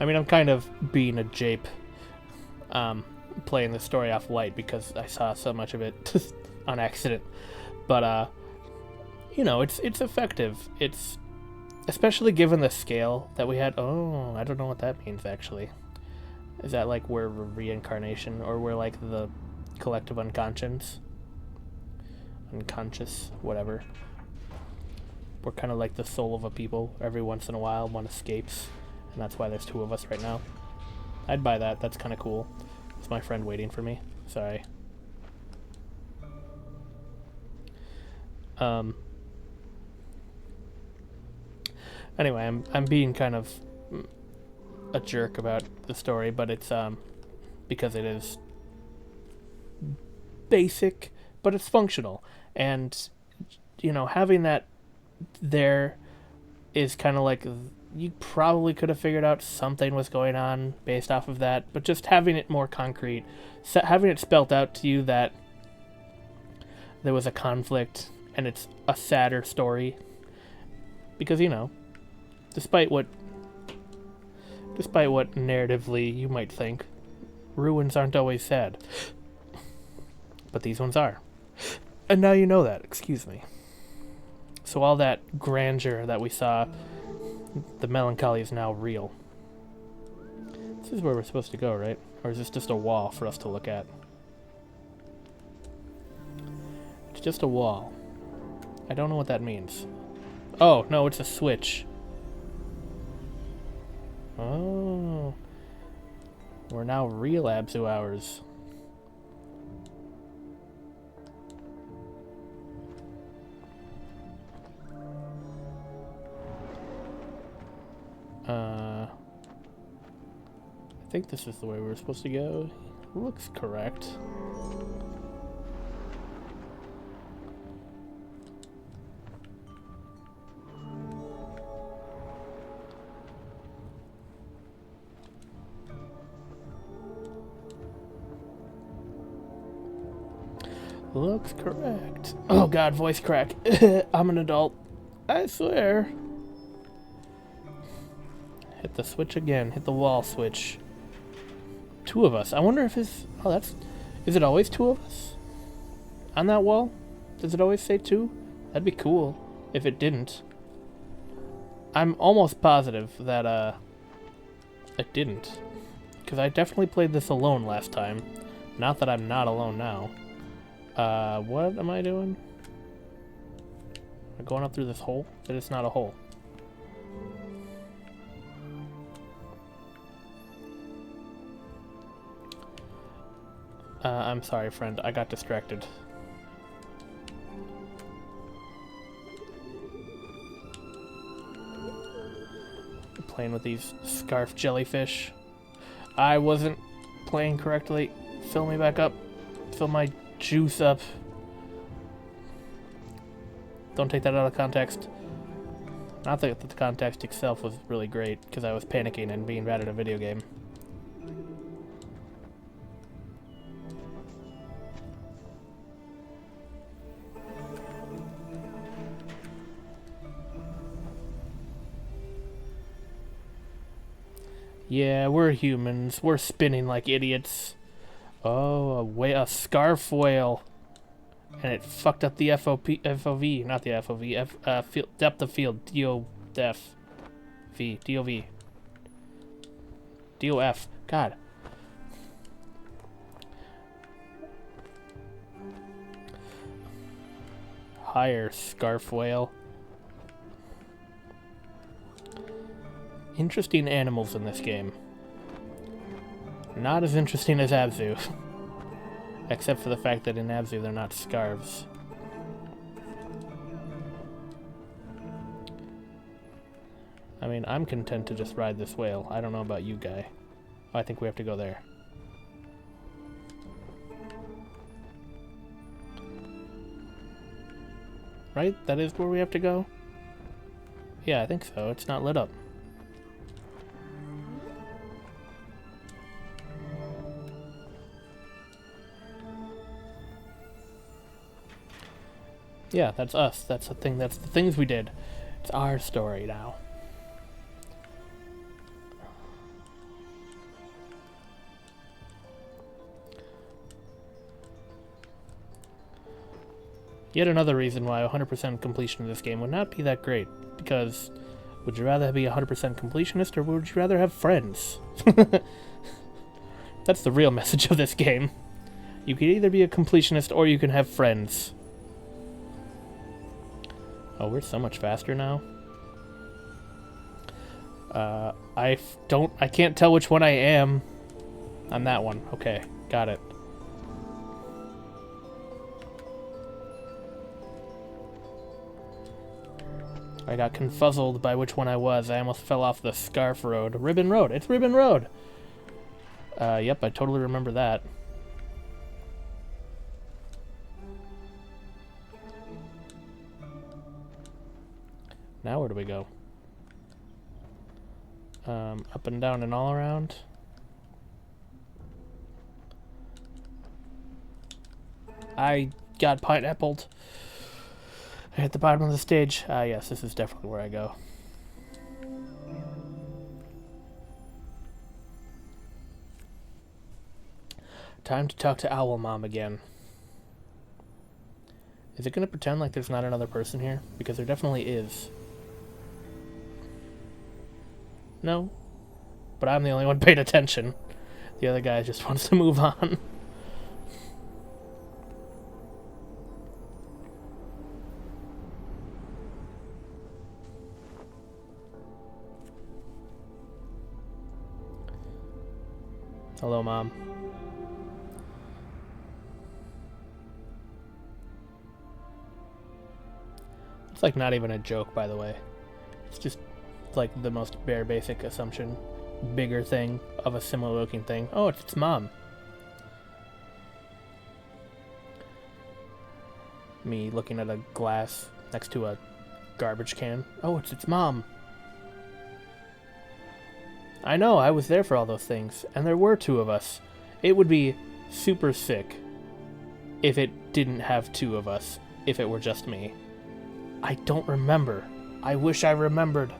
I mean, I'm kind of being a jape, playing the story off light because I saw so much of it on accident. But, you know, it's effective. It's, especially given the scale that we had. Oh, I don't know what that means, actually. Is that like we're reincarnation, or we're like the collective unconscious? Unconscious, whatever. We're kind of like the soul of a people. Every once in a while, one escapes, and that's why there's two of us right now. I'd buy that. That's kind of cool. It's my friend waiting for me. Sorry. Anyway, I'm being kind of a jerk about the story, but it's because it is basic, but it's functional. And you know, having that there is kind of like, you probably could have figured out something was going on based off of that, but just having it more concrete, having it spelt out to you that there was a conflict and it's a sadder story, because, you know, despite what narratively you might think, ruins aren't always sad, but these ones are, and now you know that. Excuse me. So all that grandeur that we saw, the melancholy is now real. This is where we're supposed to go, right? Or is this just a wall for us to look at? It's just a wall. I don't know what that means. Oh, no, it's a switch. Oh. We're now real Abzu hours. I think this is the way we're supposed to go. Looks correct. Looks correct. Oh god, voice crack. I'm an adult. I swear. Hit the switch again. Hit the wall switch. Two of us. I wonder if it's... Oh, that's... Is it always two of us? On that wall? Does it always say two? That'd be cool if it didn't. I'm almost positive that, it didn't. Because I definitely played this alone last time. Not that I'm not alone now. What am I doing? Am I going up through this hole? That it's not a hole. I'm sorry, friend. I got distracted. Playing with these scarf jellyfish. I wasn't playing correctly. Fill me back up. Fill my juice up. Don't take that out of context. Not that the context itself was really great, because I was panicking and being bad at a video game. Yeah, we're humans. We're spinning like idiots. Oh, a scarf whale. And it fucked up the FOV, not the FOV, depth of field, DOF. DOV. DOF. God. Higher, scarf whale. Interesting animals in this game. Not as interesting as Abzu. Except for the fact that in Abzu they're not scarves. I mean, I'm content to just ride this whale. I don't know about you, guy. Oh, I think we have to go there. Right? That is where we have to go? Yeah, I think so. It's not lit up. Yeah, that's us. That's the thing. That's the things we did. It's our story now. Yet another reason why 100% completion of this game would not be that great. Because, would you rather be 100% completionist, or would you rather have friends? That's the real message of this game. You can either be a completionist, or you can have friends. Oh, we're so much faster now. I can't tell which one I am. I'm that one. Okay, got it. I got confuzzled by which one I was. I almost fell off the Scarf Road. Ribbon Road. It's Ribbon Road! Yep, I totally remember that. Now where do we go? Up and down and all around. I got pineappled. I hit the bottom of the stage. Yes, this is definitely where I go. Time to talk to Owl Mom again. Is it going to pretend like there's not another person here? Because there definitely is. No. But I'm the only one paying attention. The other guy just wants to move on. Hello, Mom. It's like not even a joke, by the way. It's just like the most bare basic assumption. Bigger thing of a similar looking thing. Oh, it's Mom. Me looking at a glass next to a garbage can. Oh, it's Mom. I know, I was there for all those things, and there were two of us. It would be super sick if it didn't have two of us, if it were just me. I don't remember. I wish I remembered.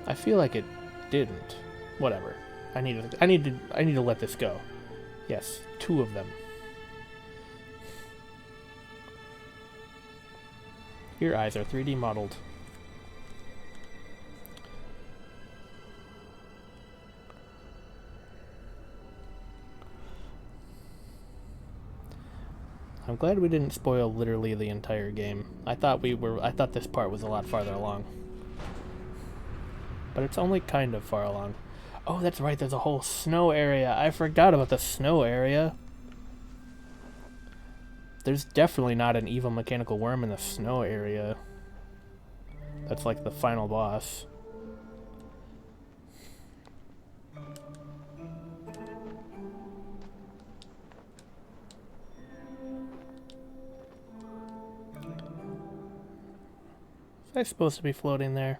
I feel like it didn't. Whatever. I need to let this go. Yes, two of them. Your eyes are 3D modeled. I'm glad we didn't spoil literally the entire game. I thought this part was a lot farther along. But it's only kind of far along. Oh, that's right, there's a whole snow area. I forgot about the snow area. There's definitely not an evil mechanical worm in the snow area. That's like the final boss. Was I supposed to be floating there?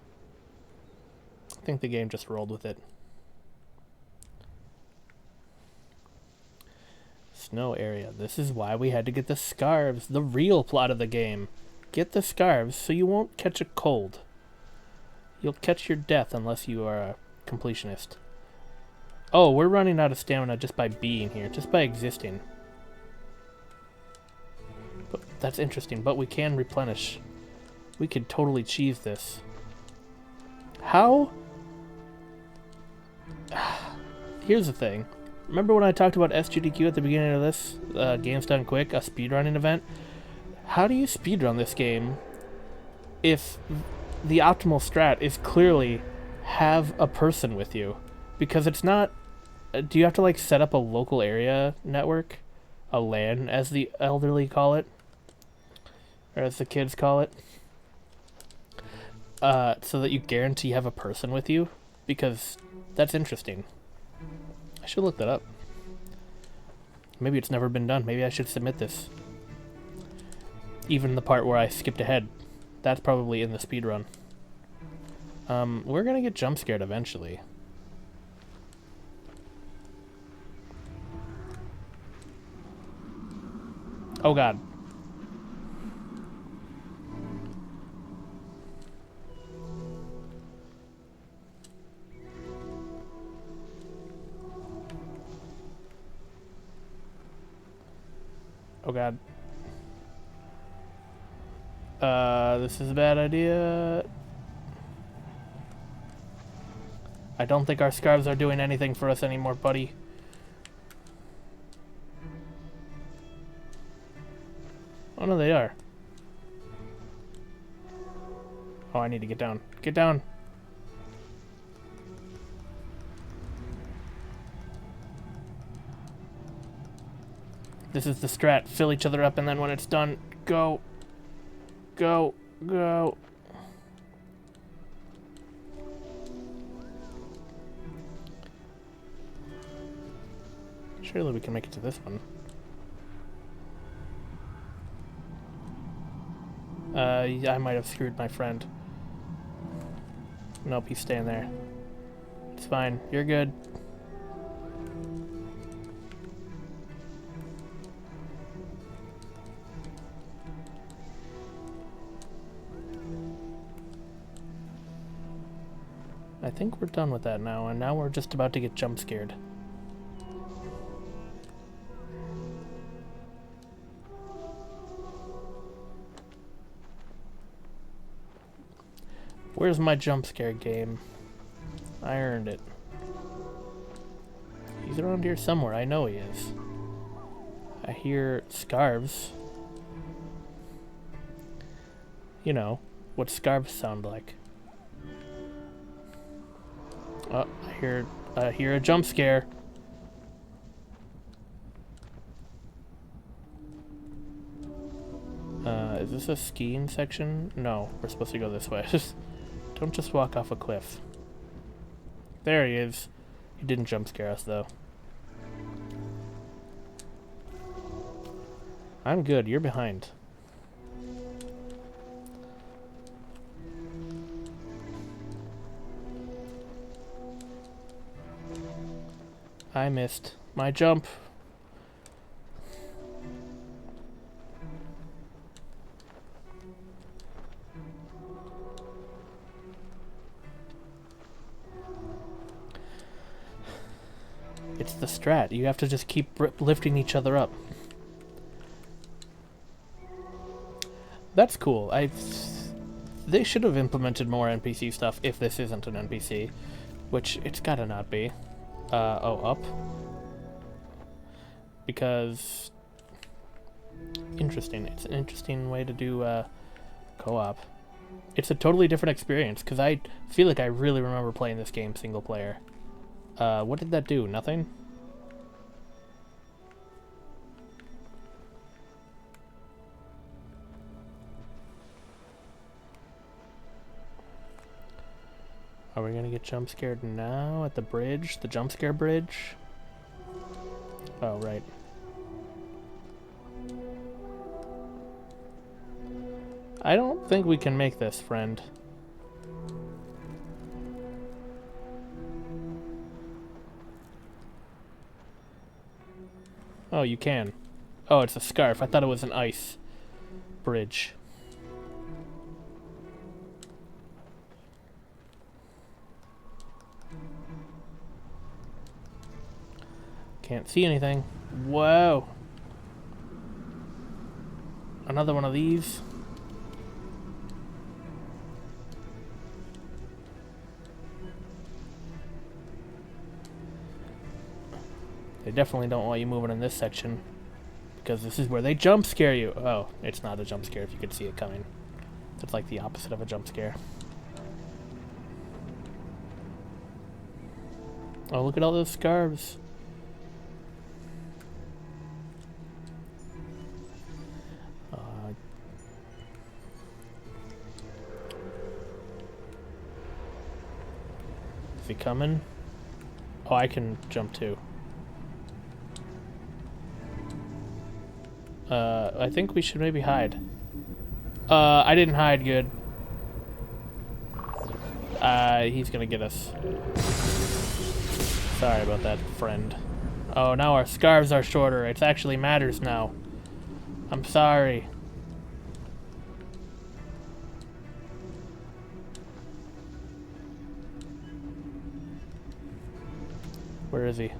I think the game just rolled with it. Snow area. This is why we had to get the scarves. The real plot of the game. Get the scarves so you won't catch a cold. You'll catch your death unless you are a completionist. Oh, we're running out of stamina just by being here. Just by existing. But that's interesting. But we can replenish. We could totally cheese this. How? Here's the thing. Remember when I talked about SGDQ at the beginning of this? Games Done Quick, a speedrunning event? How do you speedrun this game if the optimal strat is clearly have a person with you? Because it's not... do you have to like set up a local area network? A LAN, as the elderly call it? Or as the kids call it? so that you guarantee you have a person with you, because that's interesting. I should look that up. Maybe it's never been done. Maybe I should submit this. Even the part where I skipped ahead. That's probably in the speedrun. We're gonna get jump scared eventually. Oh god. Oh god. This is a bad idea. I don't think our scarves are doing anything for us anymore, buddy. Oh no, they are. Oh, I need to get down. Get down! This is the strat. Fill each other up, and then when it's done, go. Go. Go. Surely we can make it to this one. I might have screwed my friend. Nope, he's staying there. It's fine. You're good. I think we're done with that now, and now we're just about to get jump scared. Where's my jump scare game? I earned it. He's around here somewhere. I know he is. I hear scarves. You know, what scarves sound like. Oh, I hear a jump scare. Is this a skiing section? No, we're supposed to go this way. Don't just walk off a cliff. There he is. He didn't jump scare us, though. I'm good. You're behind. I missed my jump. It's the strat. You have to just keep lifting each other up. That's cool. They should have implemented more NPC stuff if this isn't an NPC, which it's gotta not be. Oh, up. Because interesting. It's an interesting way to do co-op. It's a totally different experience because I feel like I really remember playing this game single player. What did that do? Nothing? Are we gonna get jump scared now at the bridge? The jump scare bridge? Oh, right. I don't think we can make this, friend. Oh, you can. Oh, it's a scarf. I thought it was an ice bridge. Can't see anything. Whoa. Another one of these. They definitely don't want you moving in this section because this is where they jump scare you. Oh, it's not a jump scare if you could see it coming. It's like the opposite of a jump scare. Oh, look at all those scarves. Is he coming? Oh, I can jump too. I think we should maybe hide. I didn't hide good. He's gonna get us. Sorry about that, friend. Oh, now our scarves are shorter. It actually matters now. I'm sorry. Where is he?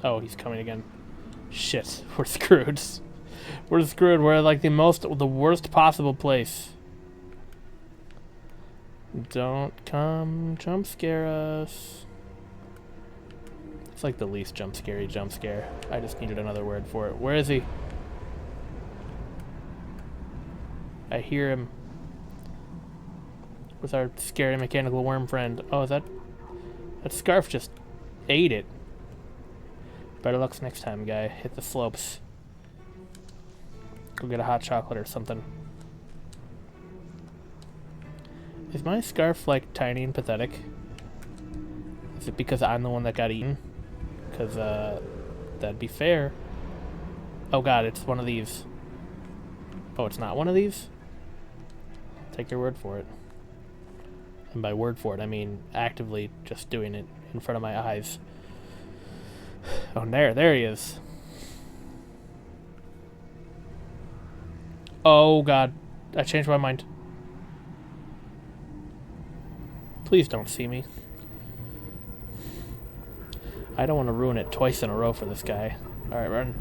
Oh, he's coming again. Shit, we're screwed. We're screwed. We're at like the worst possible place. Don't come jump scare us. It's like the least jump scare. I just needed another word for it. Where is he? I hear him. Where's our scary mechanical worm friend? Oh, is that scarf just ate it. Better luck next time, guy. Hit the slopes. Go get a hot chocolate or something. Is my scarf like tiny and pathetic? Is it because I'm the one that got eaten? Because that'd be fair. Oh god, it's one of these. Oh, it's not one of these? Take your word for it. And by word for it, I mean actively just doing it in front of my eyes. Oh, there he is. Oh god, I changed my mind. Please don't see me. I don't want to ruin it twice in a row for this guy. Alright, run.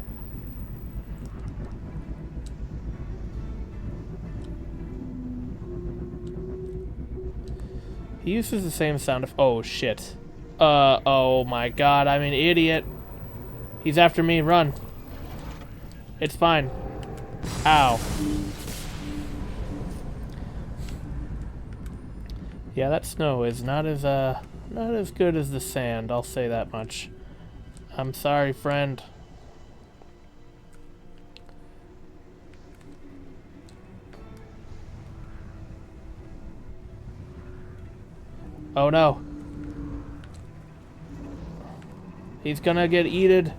He uses the same sound of— oh shit. Oh my god, I'm an idiot. He's after me, run. It's fine. Ow. Yeah, that snow is not as good as the sand, I'll say that much. I'm sorry, friend. Oh no. He's gonna get eaten.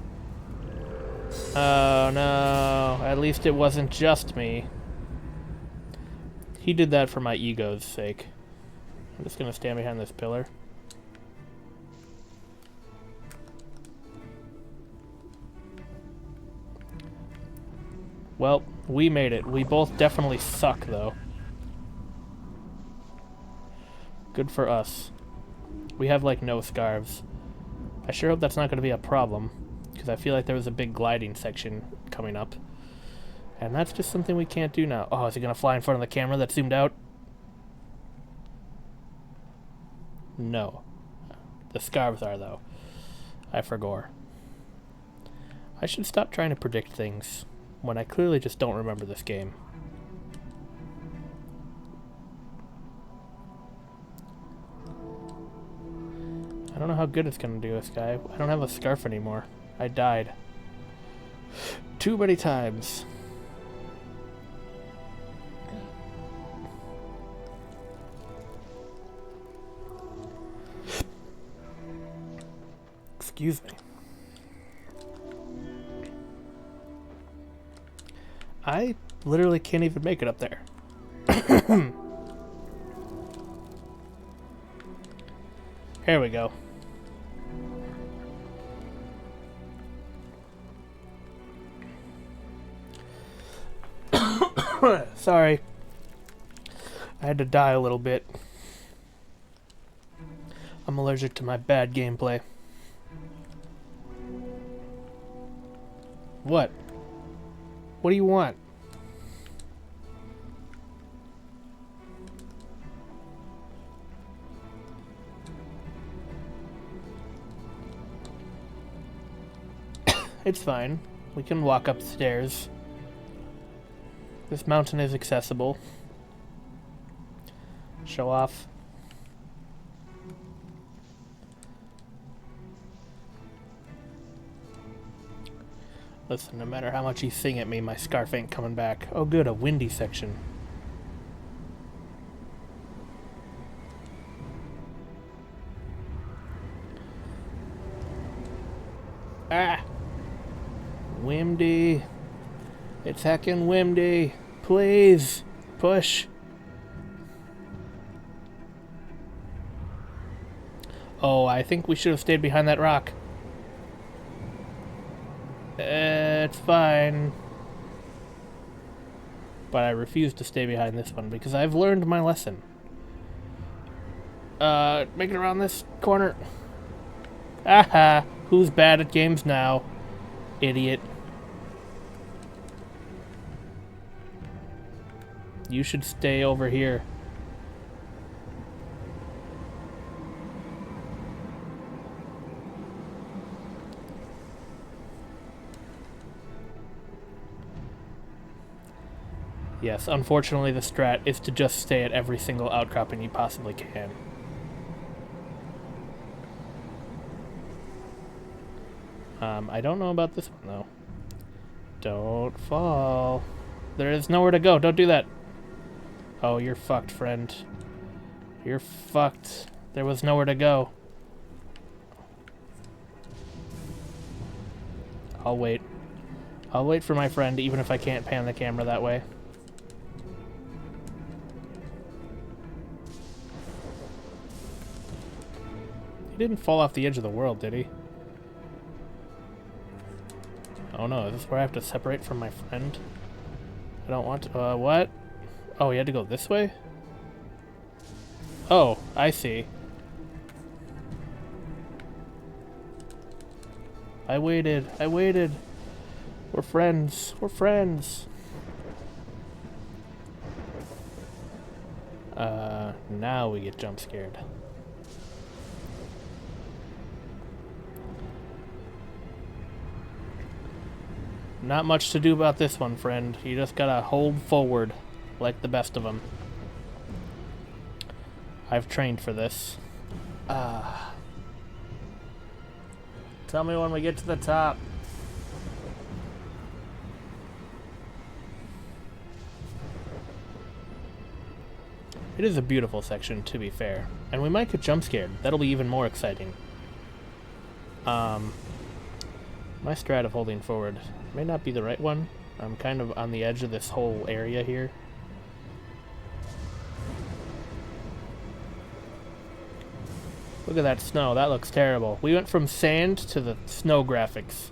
Oh no. At least it wasn't just me. He did that for my ego's sake. I'm just gonna stand behind this pillar. Well, we made it. We both definitely suck, though. Good for us. We have, like, no scarves. I sure hope that's not going to be a problem, because I feel like there was a big gliding section coming up. And that's just something we can't do now. Oh, is he going to fly in front of the camera that zoomed out? No. The scarves are, though. I forgot. I should stop trying to predict things when I clearly just don't remember this game. I don't know how good it's gonna do this guy. I don't have a scarf anymore. I died. Too many times. Excuse me. I literally can't even make it up there. Here we go. Sorry. I had to die a little bit. I'm allergic to my bad gameplay. What? What do you want? It's fine. We can walk upstairs. This mountain is accessible. Show off. Listen, no matter how much you sing at me, my scarf ain't coming back. Oh good, a windy section. Ah! Windy. It's heckin' windy. Please. Push. Oh, I think we should have stayed behind that rock. It's fine. But I refuse to stay behind this one because I've learned my lesson. Make it around this corner. Aha! Who's bad at games now? Idiot. You should stay over here. Yes, unfortunately the strat is to just stay at every single outcropping you possibly can. I don't know about this one, though. Don't fall. There is nowhere to go. Don't do that. Oh, you're fucked, friend. You're fucked. There was nowhere to go. I'll wait. I'll wait for my friend, even if I can't pan the camera that way. He didn't fall off the edge of the world, did he? Oh no, is this where I have to separate from my friend? I don't want to, what? Oh, he had to go this way? Oh, I see. I waited. We're friends. Now we get jump scared. Not much to do about this one, friend. You just gotta hold forward, like the best of them. I've trained for this. Tell me when we get to the top. It is a beautiful section, to be fair. And we might get jump scared. That'll be even more exciting. My strat of holding forward may not be the right one. I'm kind of on the edge of this whole area here. Look at that snow. That looks terrible. We went from sand to the snow graphics.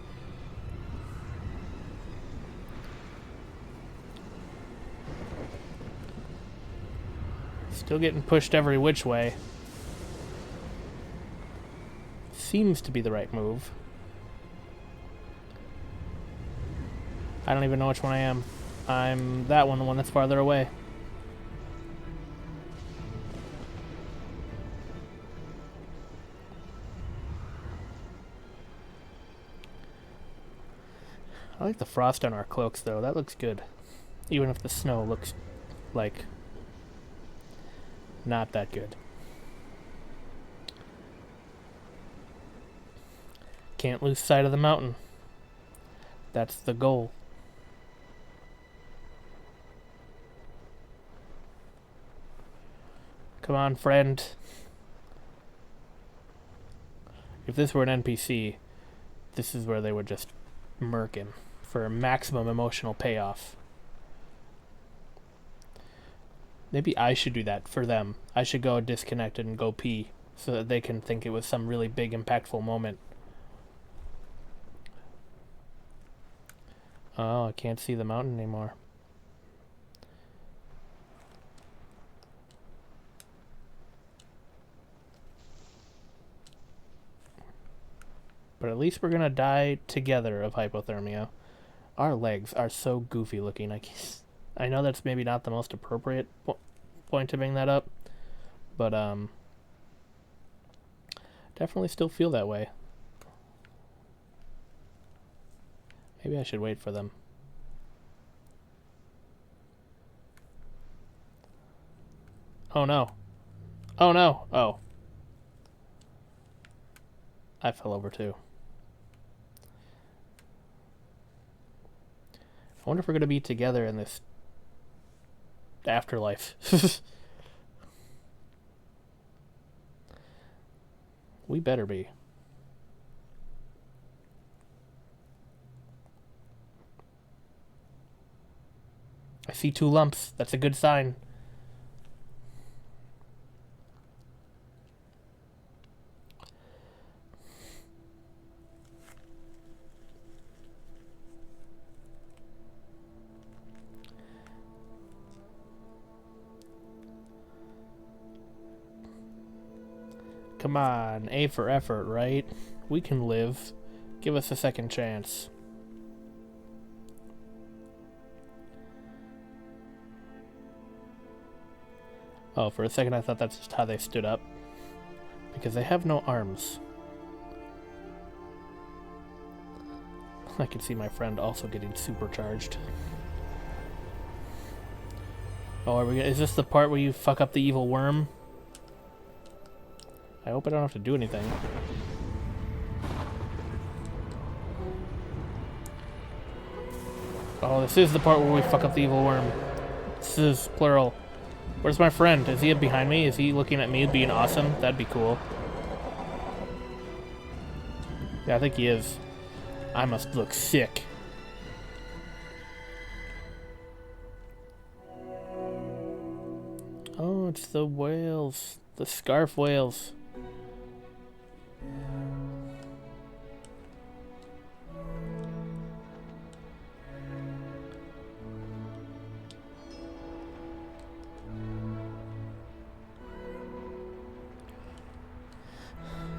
Still getting pushed every which way. Seems to be the right move. I don't even know which one I am. I'm that one, the one that's farther away. I like the frost on our cloaks, though. That looks good. Even if the snow looks like not that good. Can't lose sight of the mountain. That's the goal. Come on, friend. If this were an NPC, this is where they would just murk him for maximum emotional payoff. Maybe I should do that for them. I should go disconnected and go pee so that they can think it was some really big, impactful moment. Oh, I can't see the mountain anymore. But at least we're gonna die together of hypothermia. Our legs are so goofy looking. I know that's maybe not the most appropriate point to bring that up, but definitely still feel that way. Maybe I should wait for them. Oh no. Oh no. Oh. I fell over too. wonder if we're going to be together in this afterlife. We better be. I see 2 lumps. That's a good sign. Come on, A for effort, right? We can live. Give us a second chance. Oh, for a second I thought that's just how they stood up. Because they have no arms. I can see my friend also getting supercharged. Oh, is this the part where you fuck up the evil worm? I hope I don't have to do anything. Oh, this is the part where we fuck up the evil worm. This is plural. Where's my friend? Is he behind me? Is he looking at me being awesome? That'd be cool. Yeah, I think he is. I must look sick. Oh, it's the whales. The scarf whales.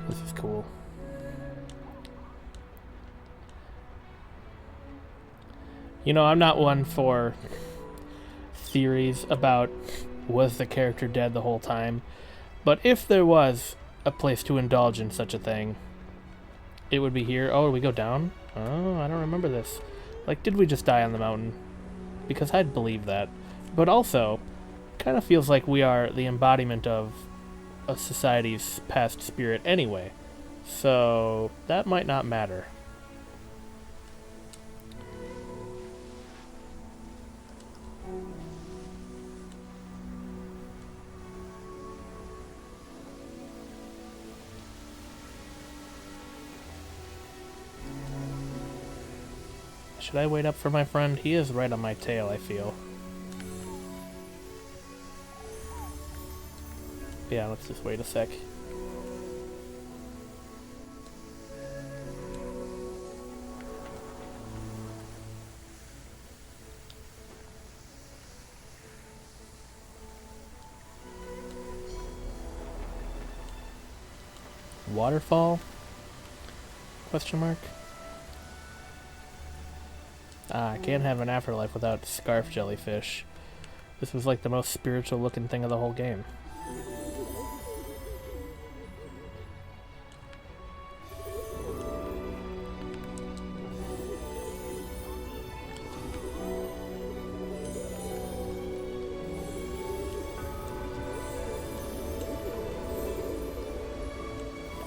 This is cool. You know, I'm not one for theories about was the character dead the whole time, but if there was a place to indulge in such a thing, it would be here. Oh, we go down? Oh, I don't remember this. Like, did we just die on the mountain? Because I'd believe that. But also, kind of feels like we are the embodiment of a society's past spirit anyway. So, that might not matter. Should I wait up for my friend? He is right on my tail, I feel. Yeah, let's just wait a sec. Waterfall? Question mark? Ah, I can't have an afterlife without scarf jellyfish. This was like the most spiritual looking thing of the whole game.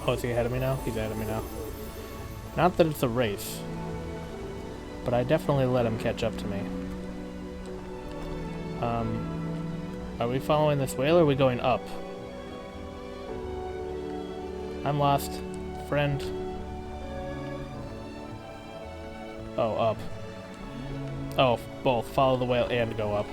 Oh, is he ahead of me now? He's ahead of me now. Not that it's a race, but I definitely let him catch up to me. Are we following this whale or are we going up? I'm lost. Friend. Oh, up. Oh, both. Follow the whale and go up.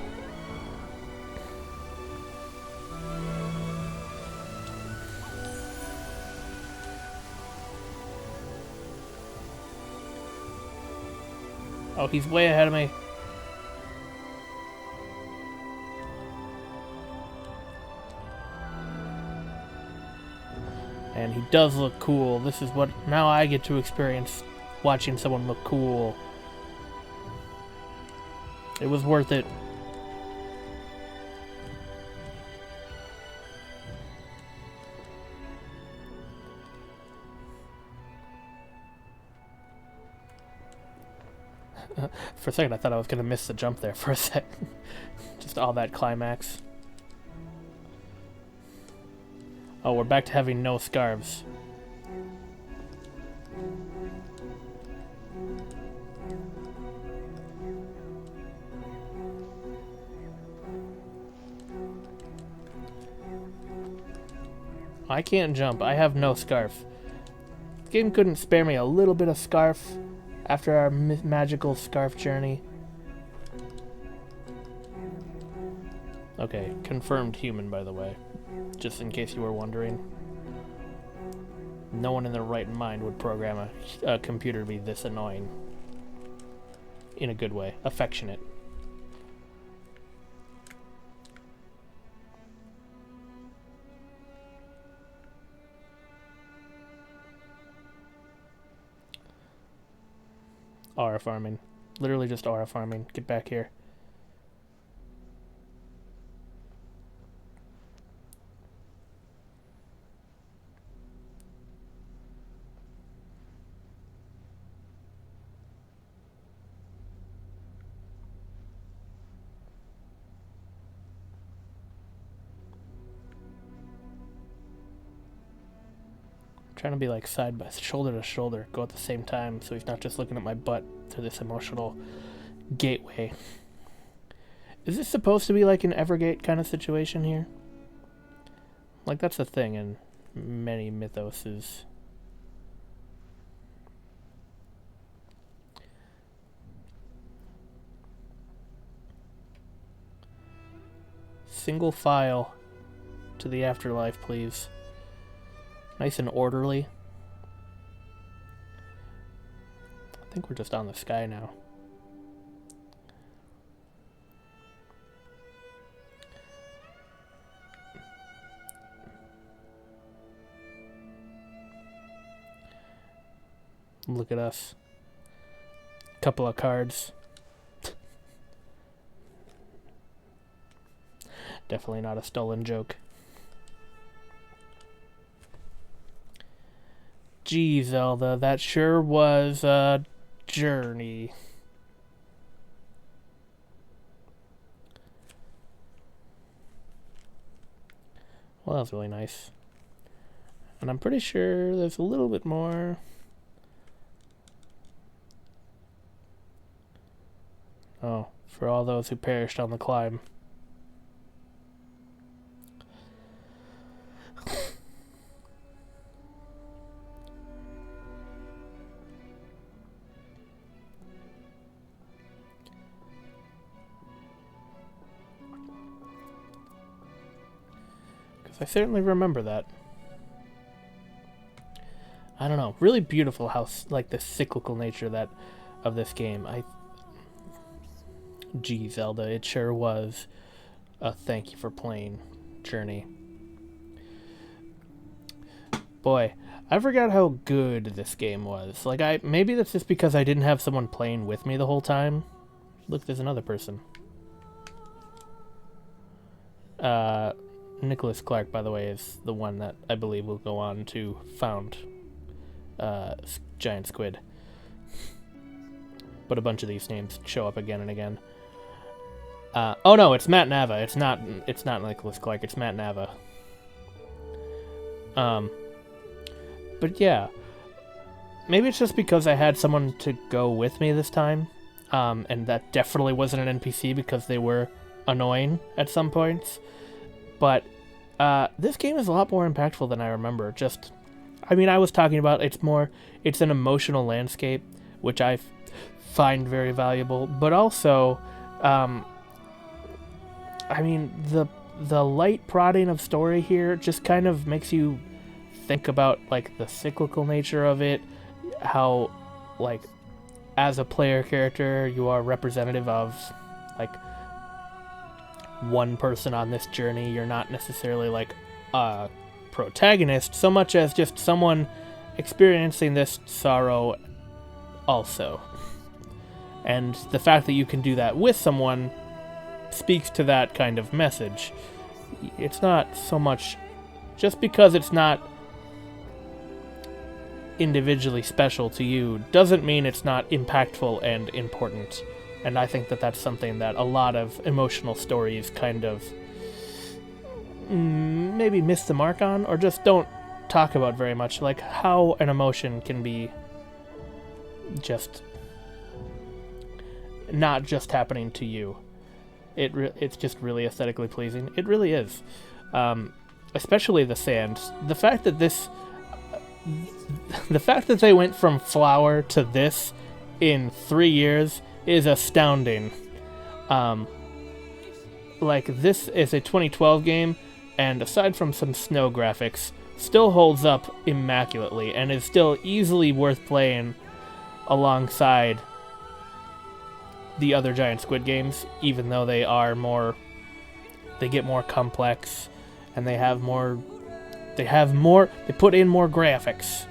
Oh, he's way ahead of me. And he does look cool. This is what now I get to experience, watching someone look cool. It was worth it. For a second, I thought I was going to miss the jump there for a second. Just all that climax. Oh, we're back to having no scarves. I can't jump. I have no scarf. This game couldn't spare me a little bit of scarf after our magical scarf journey. Okay, confirmed human, by the way. Just in case you were wondering. No one in their right mind would program a computer to be this annoying. In a good way. Affectionate. Aura farming. Literally just aura farming. Get back here. Trying to be like side by shoulder to shoulder, go at the same time, so he's not just looking at my butt through this emotional gateway. Is this supposed to be like an Evergate kind of situation here? Like, that's a thing in many mythoses. Single file to the afterlife, please. Nice and orderly. I think we're just on the sky now. Look at us. Couple of cards. Definitely not a stolen joke. Gee, Zelda, that sure was a journey. Well, that was really nice. And I'm pretty sure there's a little bit more. Oh, for all those who perished on the climb. I certainly remember that. I don't know. Really beautiful how, like, the cyclical nature of this game. Gee, Zelda, it sure was a thank you for playing journey. Boy, I forgot how good this game was. Like, maybe that's just because I didn't have someone playing with me the whole time. Look, there's another person. Nicholas Clark, by the way, is the one that I believe will go on to found Giant Squid. But a bunch of these names show up again and again. Oh no, it's Matt Nava. It's not Nicholas Clark. It's Matt Nava. But yeah, maybe it's just because I had someone to go with me this time, and that definitely wasn't an NPC because they were annoying at some points. But this game is a lot more impactful than I remember. I mean, I was talking about it's an emotional landscape, which I find very valuable. But also, I mean, the light prodding of story here just kind of makes you think about, like, the cyclical nature of it, how, like, as a player character, you are representative of, like, one person on this journey. You're not necessarily like a protagonist so much as just someone experiencing this sorrow also. And the fact that you can do that with someone speaks to that kind of message. It's not so much just because it's not individually special to you doesn't mean it's not impactful and important. And I think that that's something that a lot of emotional stories kind of maybe miss the mark on, or just don't talk about very much, like how an emotion can be just not just happening to you. It's just really aesthetically pleasing. It really is. especially the sand. The fact that they went from flour to this in 3 years is astounding. Like, this is a 2012 game, and aside from some snow graphics, still holds up immaculately and is still easily worth playing alongside the other Giant Squid games, even though they get more complex and they put in more graphics.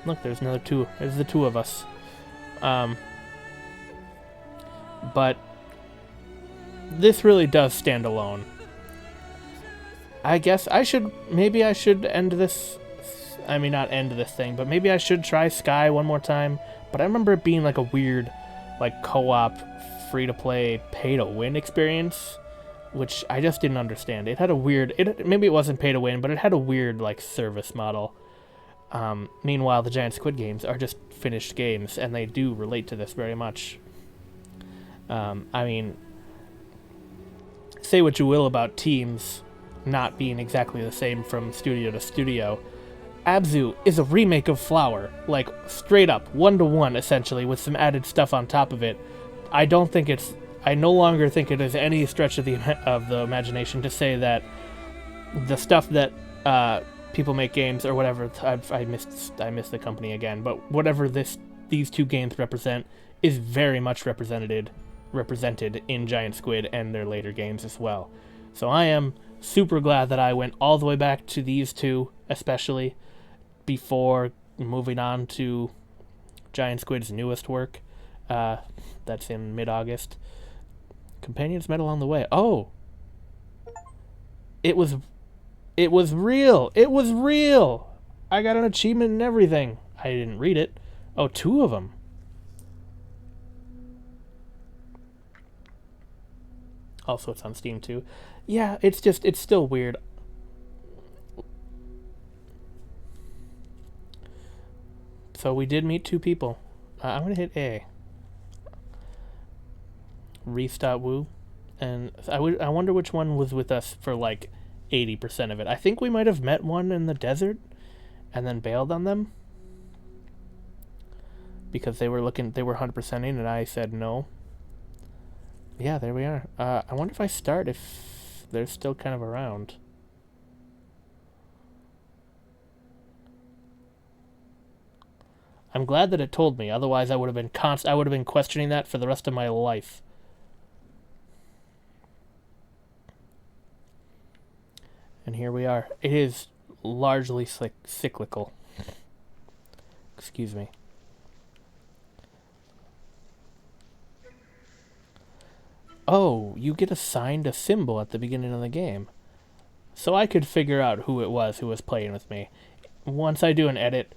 Look, there's the two of us. But this really does stand alone. I guess maybe I should end this, I mean, not end this thing, but maybe I should try Sky one more time. But I remember it being like a weird, like, co-op, free-to-play, pay-to-win experience, which I just didn't understand. It had a weird, maybe it wasn't pay-to-win, but it had a weird, like, service model. Meanwhile, the Giant Squid games are just finished games, and they do relate to this very much. I mean, say what you will about teams not being exactly the same from studio to studio. Abzu is a remake of Flower, like, straight up, 1-to-1, essentially, with some added stuff on top of it. I no longer think it is any stretch of the imagination to say that the stuff that people make games or whatever, I missed the company again, but whatever these two games represent is very much represented in Giant Squid and their later games as well. So I am super glad that I went all the way back to these two, especially before moving on to Giant Squid's newest work. That's in mid-August. Companions met along the way. Oh! It was real! It was real! I got an achievement and everything. I didn't read it. Oh, 2 of them. Also, it's on Steam, too. Yeah, it's still weird. So we did meet 2 people. I'm going to hit A. Reese.woo. And I wonder which one was with us for, like, 80% of it. I think we might have met one in the desert and then bailed on them. Because they were 100%ing and I said no. Yeah, there we are. I wonder if I start if they're still kind of around. I'm glad that it told me. Otherwise, I would have been questioning that for the rest of my life. And here we are. It is largely cyclical. Excuse me. Oh, you get assigned a symbol at the beginning of the game. So I could figure out who it was who was playing with me. Once I do an edit,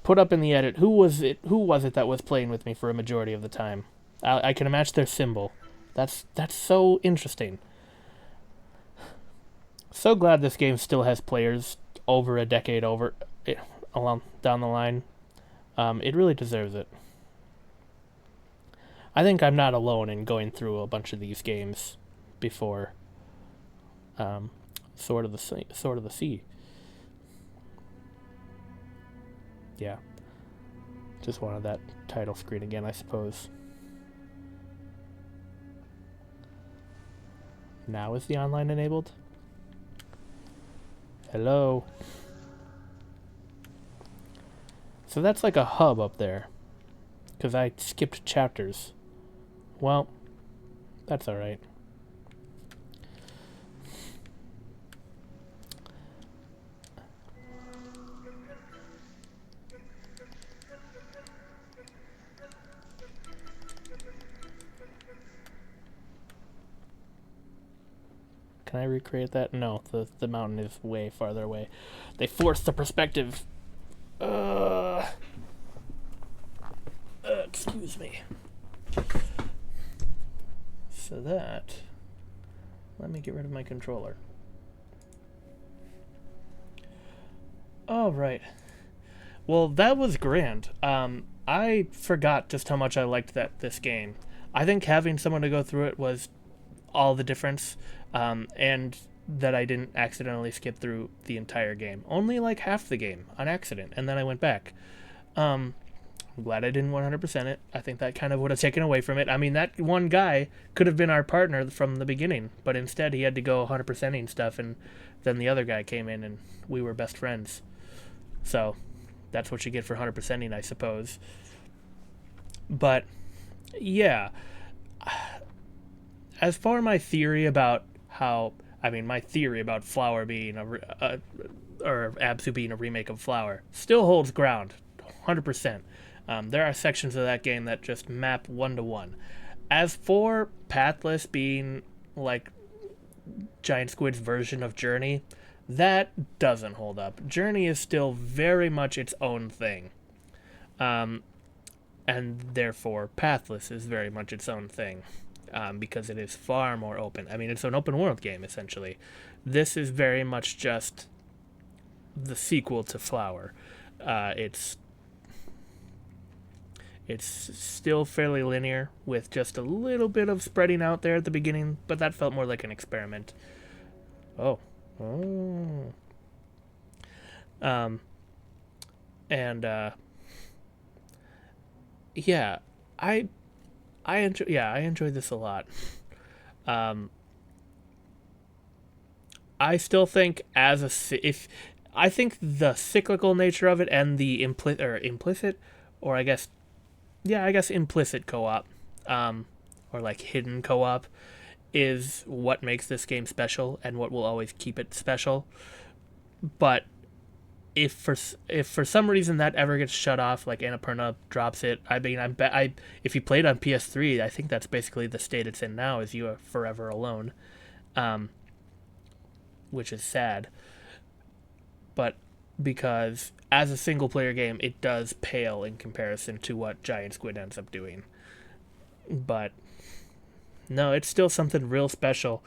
put up in the edit, who was it that was playing with me for a majority of the time. I can match their symbol. That's so interesting. So glad this game still has players over a decade down the line. It really deserves it. I think I'm not alone in going through a bunch of these games before Sword of the Sea. Yeah. Just wanted that title screen again, I suppose. Now is the online enabled? Hello. So that's like a hub up there. Because I skipped chapters. Well, that's alright. Can I recreate that? No, the mountain is way farther away. They forced the perspective. Excuse me. So let me get rid of my controller. All right. Well, that was grand. I forgot just how much I liked this game. I think having someone to go through it was all the difference. And that I didn't accidentally skip through the entire game. Only like half the game on accident, and then I went back. I'm glad I didn't 100% it. I think that kind of would have taken away from it. I mean, that one guy could have been our partner from the beginning, but instead he had to go 100%ing stuff, and then the other guy came in, and we were best friends. So that's what you get for 100%ing, I suppose. But yeah, as for my theory about my theory about Flower being or Absu being a remake of Flower still holds ground, 100%. There are sections of that game that just map 1-to-1. As for Pathless being like Giant Squid's version of Journey, that doesn't hold up. Journey is still very much its own thing. And therefore, Pathless is very much its own thing. Because it is far more open. I mean, it's an open world game, essentially. This is very much just the sequel to Flower. It's still fairly linear, with just a little bit of spreading out there at the beginning, but that felt more like an experiment. Oh. Yeah, I enjoyed this a lot. I still think I think the cyclical nature of it and the implicit co-op, or like hidden co-op, is what makes this game special and what will always keep it special. But if for some reason that ever gets shut off, like Annapurna drops it, I mean, if you played on PS3, I think that's basically the state it's in now, is you are forever alone, which is sad. But because as a single player game, it does pale in comparison to what Giant Squid ends up doing. But no, it's still something real special.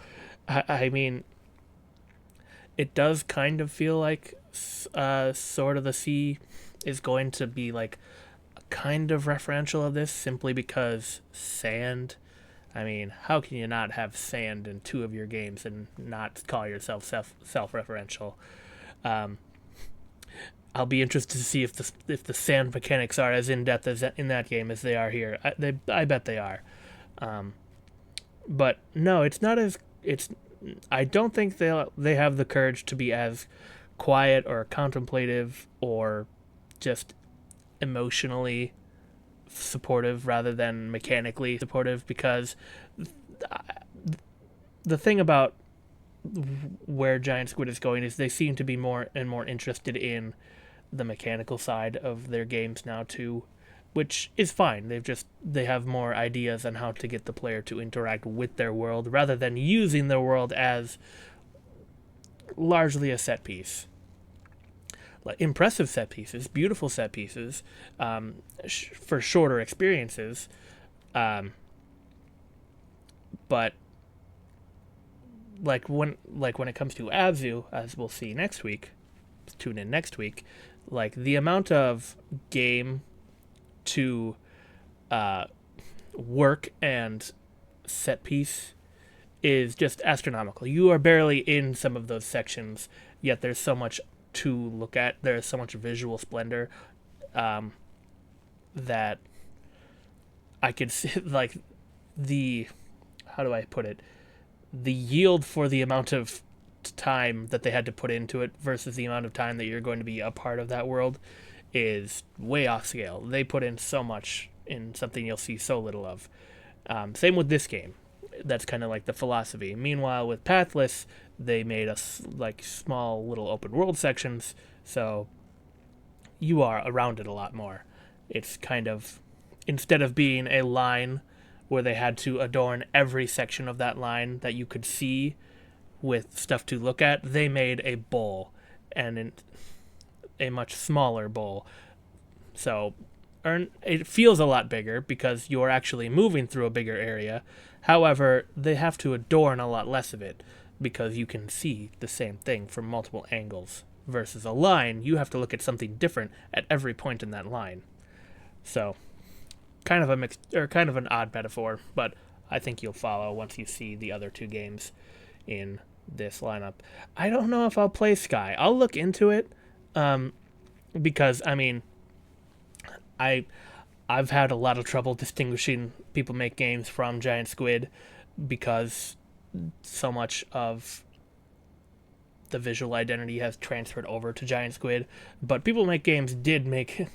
I mean, it does kind of feel like Sword of the Sea is going to be like a kind of referential of this, simply because sand. I mean, how can you not have sand in two of your games and not call yourself self-referential? I'll be interested to see if the sand mechanics are as in depth as in that game as they are here. I bet they are. But no, it's not as I don't think they have the courage to be as quiet or contemplative or just emotionally supportive rather than mechanically supportive, because the thing about where Giant Squid is going is they seem to be more and more interested in the mechanical side of their games now too, which is fine. They have more ideas on how to get the player to interact with their world rather than using their world as largely a set piece. Like impressive set pieces, beautiful set pieces, for shorter experiences, but when it comes to Abzu, as we'll see next week, tune in next week, like the amount of game to work and set piece is just astronomical. You are barely in some of those sections, yet there's so much to look at. There's so much visual splendor that I could see, like, how do I put it? The yield for the amount of time that they had to put into it versus the amount of time that you're going to be a part of that world is way off scale. They put in so much in something you'll see so little of. Same with this game. That's kind of like the philosophy. Meanwhile, with Pathless, they made us like small little open world sections, so you are around it a lot more. It's kind of, instead of being a line where they had to adorn every section of that line that you could see with stuff to look at, they made a bowl, and a much smaller bowl. So it feels a lot bigger because you're actually moving through a bigger area. However, they have to adorn a lot less of it because you can see the same thing from multiple angles. Versus a line, you have to look at something different at every point in that line. So, kind of an odd metaphor, but I think you'll follow once you see the other two games in this lineup. I don't know if I'll play Sky. I'll look into it, because I mean, I I've had a lot of trouble distinguishing People Make Games from Giant Squid because so much of the visual identity has transferred over to Giant Squid. But People Make Games did make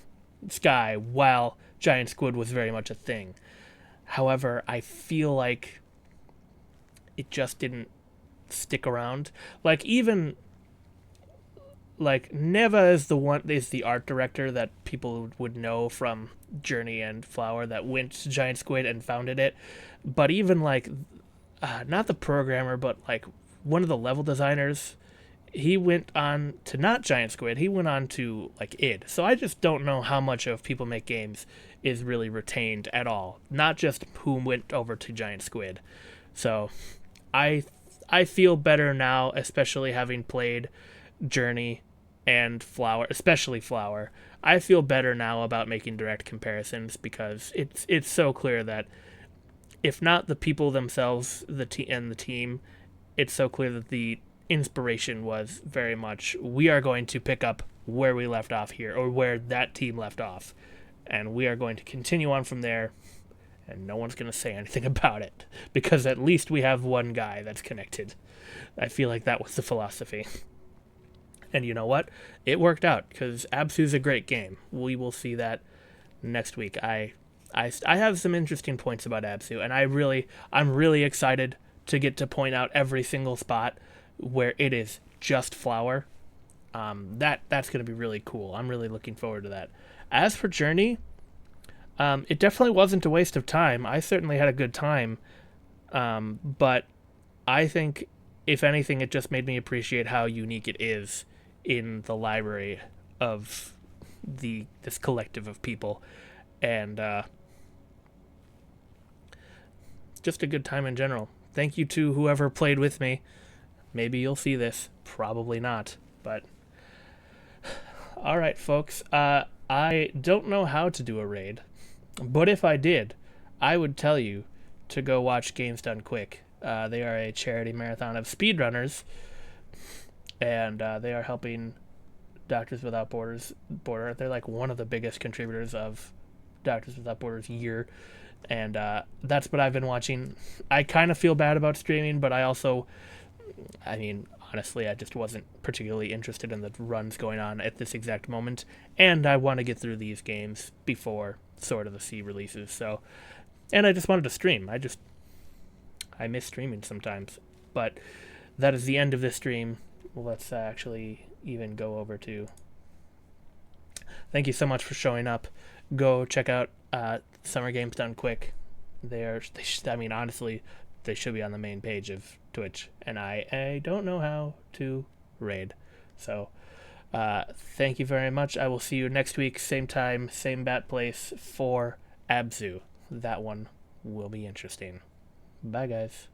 Sky while Giant Squid was very much a thing. However, I feel like it just didn't stick around. Like even like Neva is the art director that people would know from Journey and Flower that went to Giant Squid and founded it. But even like not the programmer, but like one of the level designers, he went on to not Giant Squid. He went on to like id. So I just don't know how much of People Make Games is really retained at all. Not just who went over to Giant Squid. So I I feel better now, especially having played Journey and Flower, especially Flower. I feel better now about making direct comparisons because it's so clear that if not the people themselves, and the team, it's so clear that the inspiration was very much we are going to pick up where we left off here, or where that team left off, and we are going to continue on from there, and no one's going to say anything about it because at least we have one guy that's connected. I feel like that was the philosophy. And you know what? It worked out because Absu's a great game. We will see that next week. I have some interesting points about Absu, and I'm really excited to get to point out every single spot where it is just Flower. That's going to be really cool. I'm really looking forward to that. As for Journey, it definitely wasn't a waste of time. I certainly had a good time, but I think, if anything, it just made me appreciate how unique it is in the library of this collective of people, and just a good time in general. Thank you to whoever played with me. Maybe you'll see this. Probably not. But all right, folks. I don't know how to do a raid, but if I did, I would tell you to go watch Games Done Quick. They are a charity marathon of speedrunners, and they are helping Doctors Without Borders. They're like one of the biggest contributors of Doctors Without Borders year, and that's what I've been watching. I kind of feel bad about streaming, but honestly, I just wasn't particularly interested in the runs going on at this exact moment, and I want to get through these games before Sword of the Sea releases. So, and I just wanted to stream. I miss streaming sometimes, but that is the end of this stream. Let's actually even go over to. Thank you so much for showing up. Go check out Summer Games Done Quick. Honestly, they should be on the main page of Twitch, and I don't know how to raid. So, thank you very much. I will see you next week, same time, same bat place for Abzu. That one will be interesting. Bye, guys.